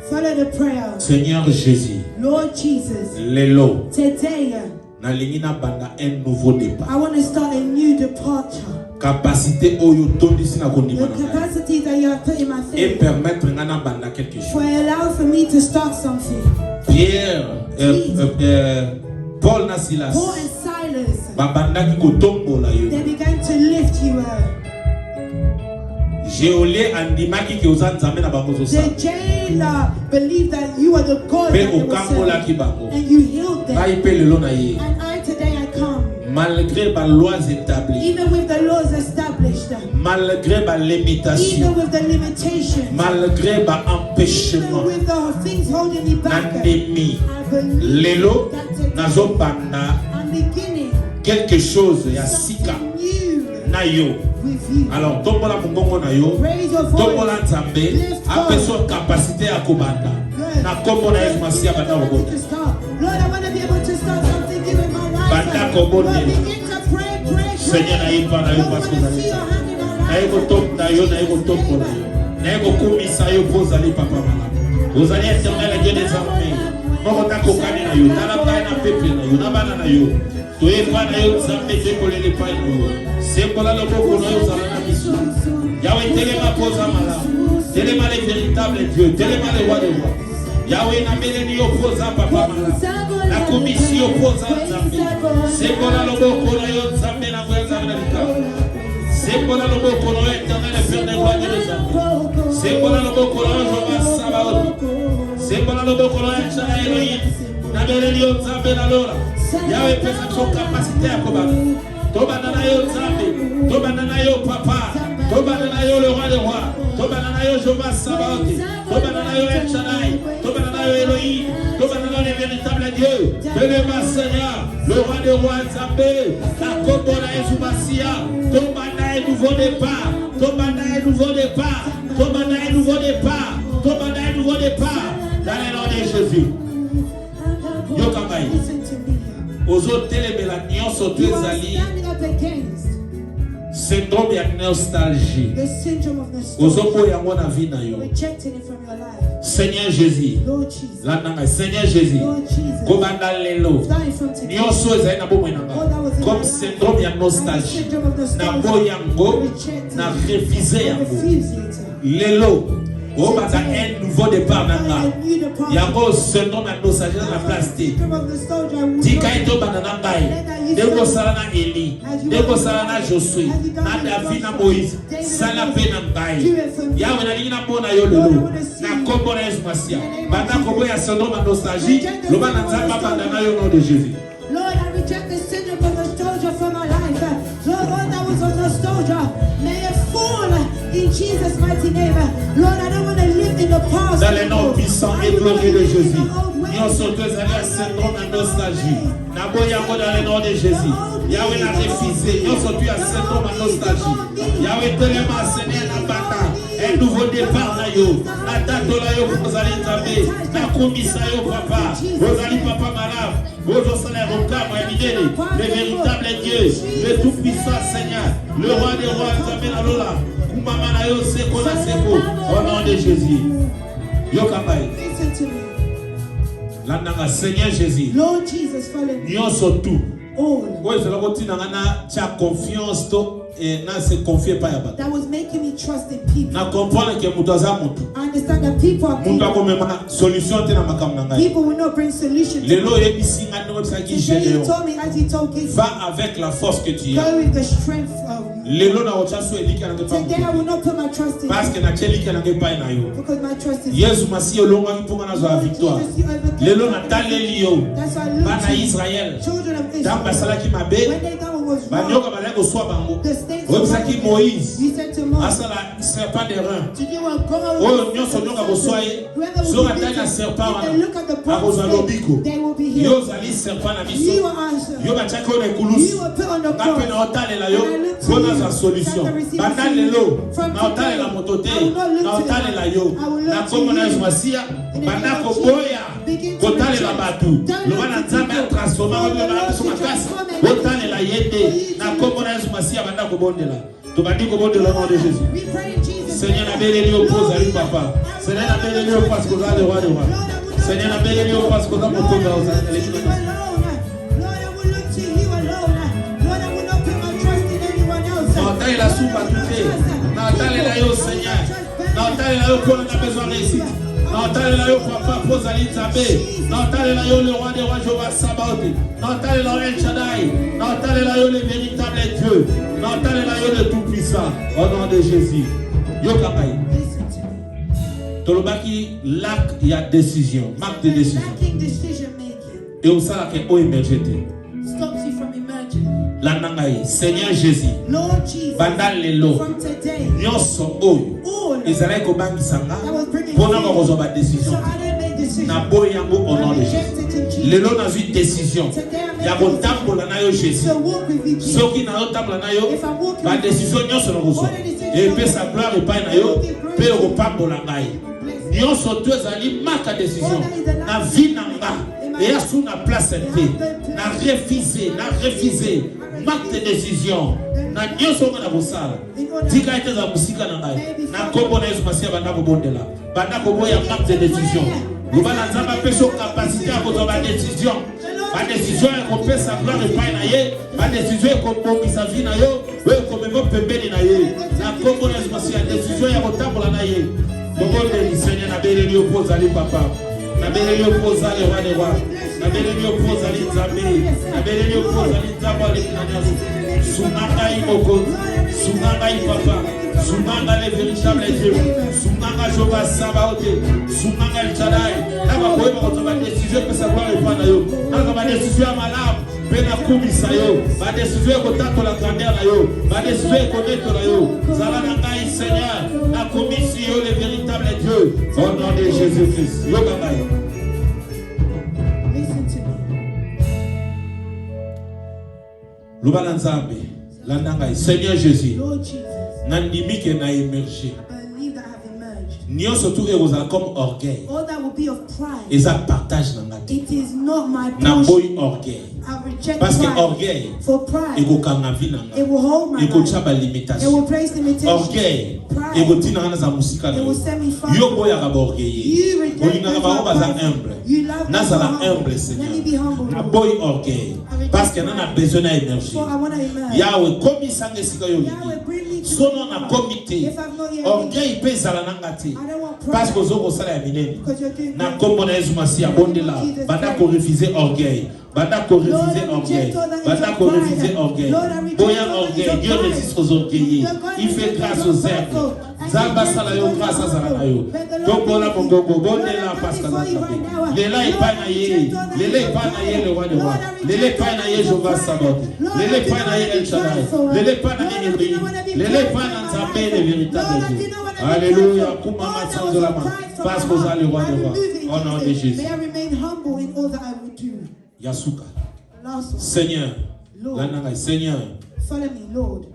Follow the prayer. Seigneur Jésus. Lord Jesus. Lelo. Today. Un nouveau départ. I want to start a new departure. Capacité oyo tondisi na kondima. The capacity that you have put in my faith. Et permettre ngana banda quelque chose. For allow for me to start something. Pierre, Paul na Silas. Paul and Silas. Babanda ki kotombola yo. They began to lift you up. Jéolé andimaki ki oza nzambe na bango zo sa. The jailer believed that you are the God that they were serving. And you healed them. And I today I come. Malgré les lois établies. Even with the laws established. Malgré les limitations. Even with the limitations. Malgré les empêchements. Even with the things holding me back. Nandemi. Lelo nazopanda. I'm beginning. Quelque chose ya sika. Na yo. Alors tombola mungongo na yo. Tombola nzambe. Apeso capacité ya kobanda. Na kombo na Yesu Masia banda roboto. Lord, I want to be able to start something new in my life. Banda kobonde. Lord, begin to pray. Seigneur na yipa na yo paskuzali. Na yego top na yo, na yego top na yo. Na yego kumisa yo pozali papa mala. Ozali éternel Dieu des armées. Moko takokani na yo, talaka na peuple na yo, na bana na yo. To epa na yo nzambe te kolele pa yo. Sembola loboko na yo zala na biso. Yahweh telema poza mala. Telema le véritable Dieu, telema le roi des rois. Yahweh na meleni yo poza papa mala. La commission poza nzambe. Sembola loboko na yo nzambe na ngoya nzambe na likabo. Sembola loboko na yo éternel Père des rois des armées. Sembola loboko na yo Jéhovah Sabaoth. Sembola loboko na yo Chana Elohim. Na meleni yo nzambe na lola. Yahweh pesa son capacité à combattre. Tobana yo nzambe. Tobana yo papa. Tobana yo le roi des rois. Tobana yo Jéhovah Sabaoth. Tobana yo El Shaddai. Tobana yo Elohim. Tobana le véritable Dieu. Tobana Seigneur, le roi des rois Nzambe. La Kobola Yesu Masia. Tobana un nouveau départ. Tobana un nouveau départ. Tobana un nouveau départ. Tobana un nouveau départ. Dans le nom de Jésus. Yokamai. Aux autres téléméla nyonso tu ezali. Syndrome ya nostalgie. Ozobo yango na vie na yo. Seigneur Jésus. La nanga Seigneur Jésus. Kobanda lelo. Nyonso ezali na bomoi nanga. Comme syndrome ya nostalgie. Na boyango na refuser yango. Lelo. Oh, bah, un nouveau départ nanga. Yango syndrome ya nostalgie na place te. Dikaito banana ngai. Deko salana Eli. Deko salana Josué. Na David na Moïse. Sala pe na ngai. Yawe na lingi na mona yo lelo. Na kombo na Yesu Masia. Banda kombo ya syndrome ya nostalgie. Loba na nzamba bandana yo nom de Jésus. Lord, I reject the syndrome of nostalgia from my life. Lord, all that was of nostalgia, may it fall in Jesus' mighty name. Lord, I don't want to live in the past. Dans le nom puissant et glorieux de Jésus. Nous sommes tous allés à syndrome de nostalgie. Naboyango dans le nom de Jésus. Yahweh l'a refusé. Nous sommes tous à syndrome de nostalgie. Yahweh tellement Seigneur na bata. Un nouveau départ na yo. Na date la yo vous allez taper. Na komisa yo papa. Vous allez papa malade. Vous allez rokam évidemment. Le véritable Dieu, le tout puissant Seigneur, le roi des rois Nzambe na lola. Kumama na yo seko na seko. Au nom de Jésus. Yokamai. Listen to me. Landanga Seigneur Jésus. Lord Jesus, follow me. Nyonso tout. All. Ouais, c'est là que tu as confiance et n'a se confier pas yaba. That was making me trust in people. Na comprendre que mutaza mutu. I understand that people are Muta ko mema solution te na makam nanga. people will not bring solutions. Lelo yebisi nga no saki Today he généo. told me as he told Gideon, Va avec la force que tu as. go with the strength of Lelo na ocha so elika na pas. today I will not put my trust in Parce que na chelika na pas na yo. because my trust is Yesu masi olongo mpunga na zo la victoire. Lelo na taleli yo. that's why Bana Israël. children of Tamba Israel salaki mabe. when they done what was wrong, Banyoka balako swa bango. the states Obisaki Moïse. he said to Moses, Asala serpent des reins. to do a go Oh, nyonso nyonga boswaye. So atali na serpent if they look at the prophets, lobiko. they will be Yo healed. zali serpent na You biso. will answer. Yo bachaki on You ekulusi. will put on the Ngape na cross. otalela yo. Bona za solution. Banda lelo. Na otalela moto te. Na otalela yo. Na komo na Yesu Masia. Banda koboya. Kotalela batu. Loba na Nzambe a transformer o na biso makasi. Otalela yende. Na komo na Yesu Masia banda kobondela. Tu vas dire comment de le nom de Jésus. Seigneur, la belle Dieu oppose à lui, papa. Seigneur, la belle Dieu parce qu'on a le roi de roi. Seigneur, la belle Dieu parce qu'on a mon compte dans N'entendez la soupe à toucher. N'entendez la yo, Seigneur. N'entendez la yo pour on a besoin de réussite. N'entendez la yo, papa, pose à l'Inzabé. N'entendez la yo, le roi des rois, Jéhovah Sabaoth. N'entendez la yo, El Shaddai. N'entendez la yo, le véritable Dieu. N'entendez la yo, le tout-puissant. Au nom de Jésus. Yo Kapai. Tolobaki, lac, il y a décision. Marque de décision. Et au salaire qui est émergé. Stops you from emerging. La nangaï, Seigneur Jésus. Lord Jesus, Bandal lelo. from today, Nyonso oyo. all Ezalaki kobangisanga that was bringing mpona fear, kokozwa so décision. I didn't make decision. Na boyi yango au nom de I Jésus. rejected in Jesus. Lelo nazwi décision ya kotambola na yo Jésus. So walk with you, Jesus. Soki na yo tambola na yo If I walk ba with you, décision nyonso nakozwa. Epesa gloire epai na yo mpe okopambola ngai. Nyonso to ezali maka décision na vie na nga eya su na place te. Na refuse marque de décision na nyonso nga na kosala tika ete za musika na ngai na kombo na Yesu Masiya banda kobondela banda koboya marque de décision loba na nzambe apeso capacité ya kozwa badécision badécision ya kopesa gloire epai na ye badécision ekobongisa vie na yo oyo ekomema pembeni na ye na kombo na Yesu Masiya décision ya kotambola na ye bobondeli Seigneur nabeleli yo mpo ozali papa nabeleli yo mpo ozali roi de roi nabeleli yo mpo ozali nzambe nabeleli yo mpo ozali nzambe aleki na nyonso sunga ngai mokonzi sunga ngai papa sunga ngai le véritable Dieu sunga ngai Jéhovah Sabaoth sunga ngai El Shaddai naka koyeba kozwa badécision epesa gloire epai na yo naka badécision ya malamu mpe nakumisa yo badécision ekotatola grandeur na yo badécision ekonetola yo zala na ngai Seigneur nakumisi yo le véritable Dieu au nom de Jésus-Christ yoka ngai. Listen to me. Lubala nzambe landanga Seigneur Jésus Lord Jesus, nandimi ke na émerger I believe that I have emerged. nyonso tu ekozala comme orgueil All that will be of pride. eza partage na nga te It is not my na portion. boyi orgueil I reject parce que pride. orgueil For pride, ekokanga vi na it nga will hold my ekotia life. It balimitation will place limitations. orgueil Pride, ekotina nga naza mosika na it yo will set me far. yo boyaka baorgueille You reject olingaka bango baza pride. humble You love nazala people humble Let Seigneur me be humble. na boyi orgueil parce que nana besoin na énergie For I want to emerge. yawe komisanga esika yo Yahweh, olingi bring me to sono na komi te If I've not yet orgueil mpe ezala nanga te I don't want pride. parce que ozo kosala ya minene Because you're doing na great. kombo na Yesu Masiya bondela banda korefuser orgueil banda korefuser orgueil banda korefuser orgueil boya orgueil Dieu résiste aux orgueillés il fait grâce aux humbles nzambe asala yo grâce azala na yo tombola mongongo bondela paske azalabe lela epai na ye lela epai na ye le roi de roi lela epai na ye Jéhovah Sabaoth lela epai na ye El Shaddai lela epai na ye Elohim lela epai na nzambe le véritable Dieu alléluia kumama tsanzolama parce que ozali le roi de roi au nom de Jésus. May I remain humble in all that I will do. Yasuka Last one. Seigneur Lord. lananga Seigneur Follow me, Lord.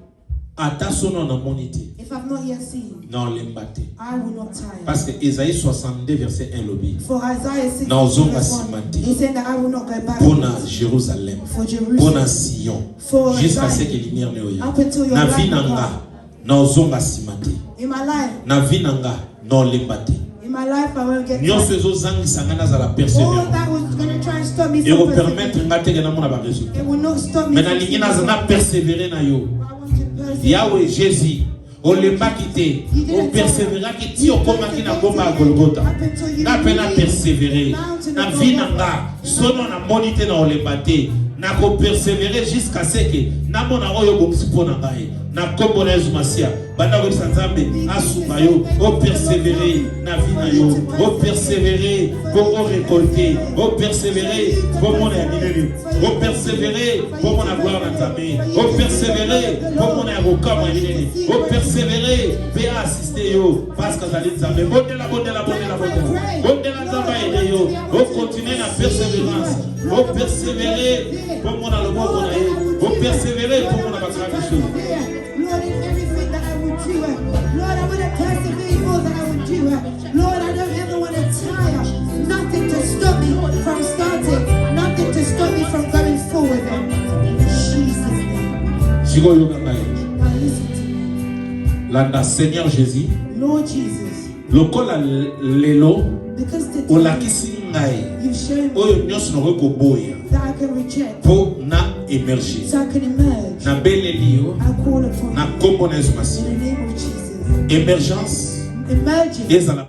ata sono na monité If I've not yet seen, na olemba te I will not tire. parce que Ésaïe 62 verset 1 lobi For Isaiah 6, Na ozonga verse 1, simati. he said that I will not go back pona Jérusalem for pona Jerusalem. Sion For jusqu'à ce Zion. que lumière ne oya Up until your na light vie will nanga come. na ozonga nsima te In my life, na vie nanga na olemba te in my life, I won't get nyonso tired. ezozangisa nga nazala All persévérant that was going to try and stop me from ekopermettre persevering, nga teke namona baresultat it will not stop me me from nalingi seeing naza na results. persévérer na yo I want to persevere. Yahweh Jésus olembaki te opersévéraki ti okomaki na ngomba ya Golgota nga mpe na persévérer na vie na nga sono namoni te na olemba te na kopersévérer jusqu'à ce que namona oyo obongisi mpo na ngai na kombo na Yesu Masiya banda koyebisa Nzambe asunga yo opersévérer na vie na yo opersévérer mpo orécolter opersévérer mpo mona ya minene opersévérer mpo mona gloire na Nzambe opersévérer mpo mona ya kokama ya minene opersévérer mpe assister yo parce que azali Nzambe bondela Nzambe aide yo okontinue na persévérance opersévérer mpo mona loboko na ye opersévérer mpo mona bagrande chose. Lord, in everything that I would do, Lord, I want to persevere in all that I would do. Lord, I don't ever want to tire. Nothing to stop me from starting. Nothing to stop me from going forward. In Jesus' name. Sikoyo ngai Now listen to me. Landa Seigneur Jésus. Lord Jesus, Lokola lelo. because Olakisi ngai. you've shown me Oyo nyonso na koboya. that I can reject, Po na emerger. so I can emerge. Na belelio. I call upon Na you kombo na Yesu in Masihi. the name of Jesus. Émergence. Emerging Ezala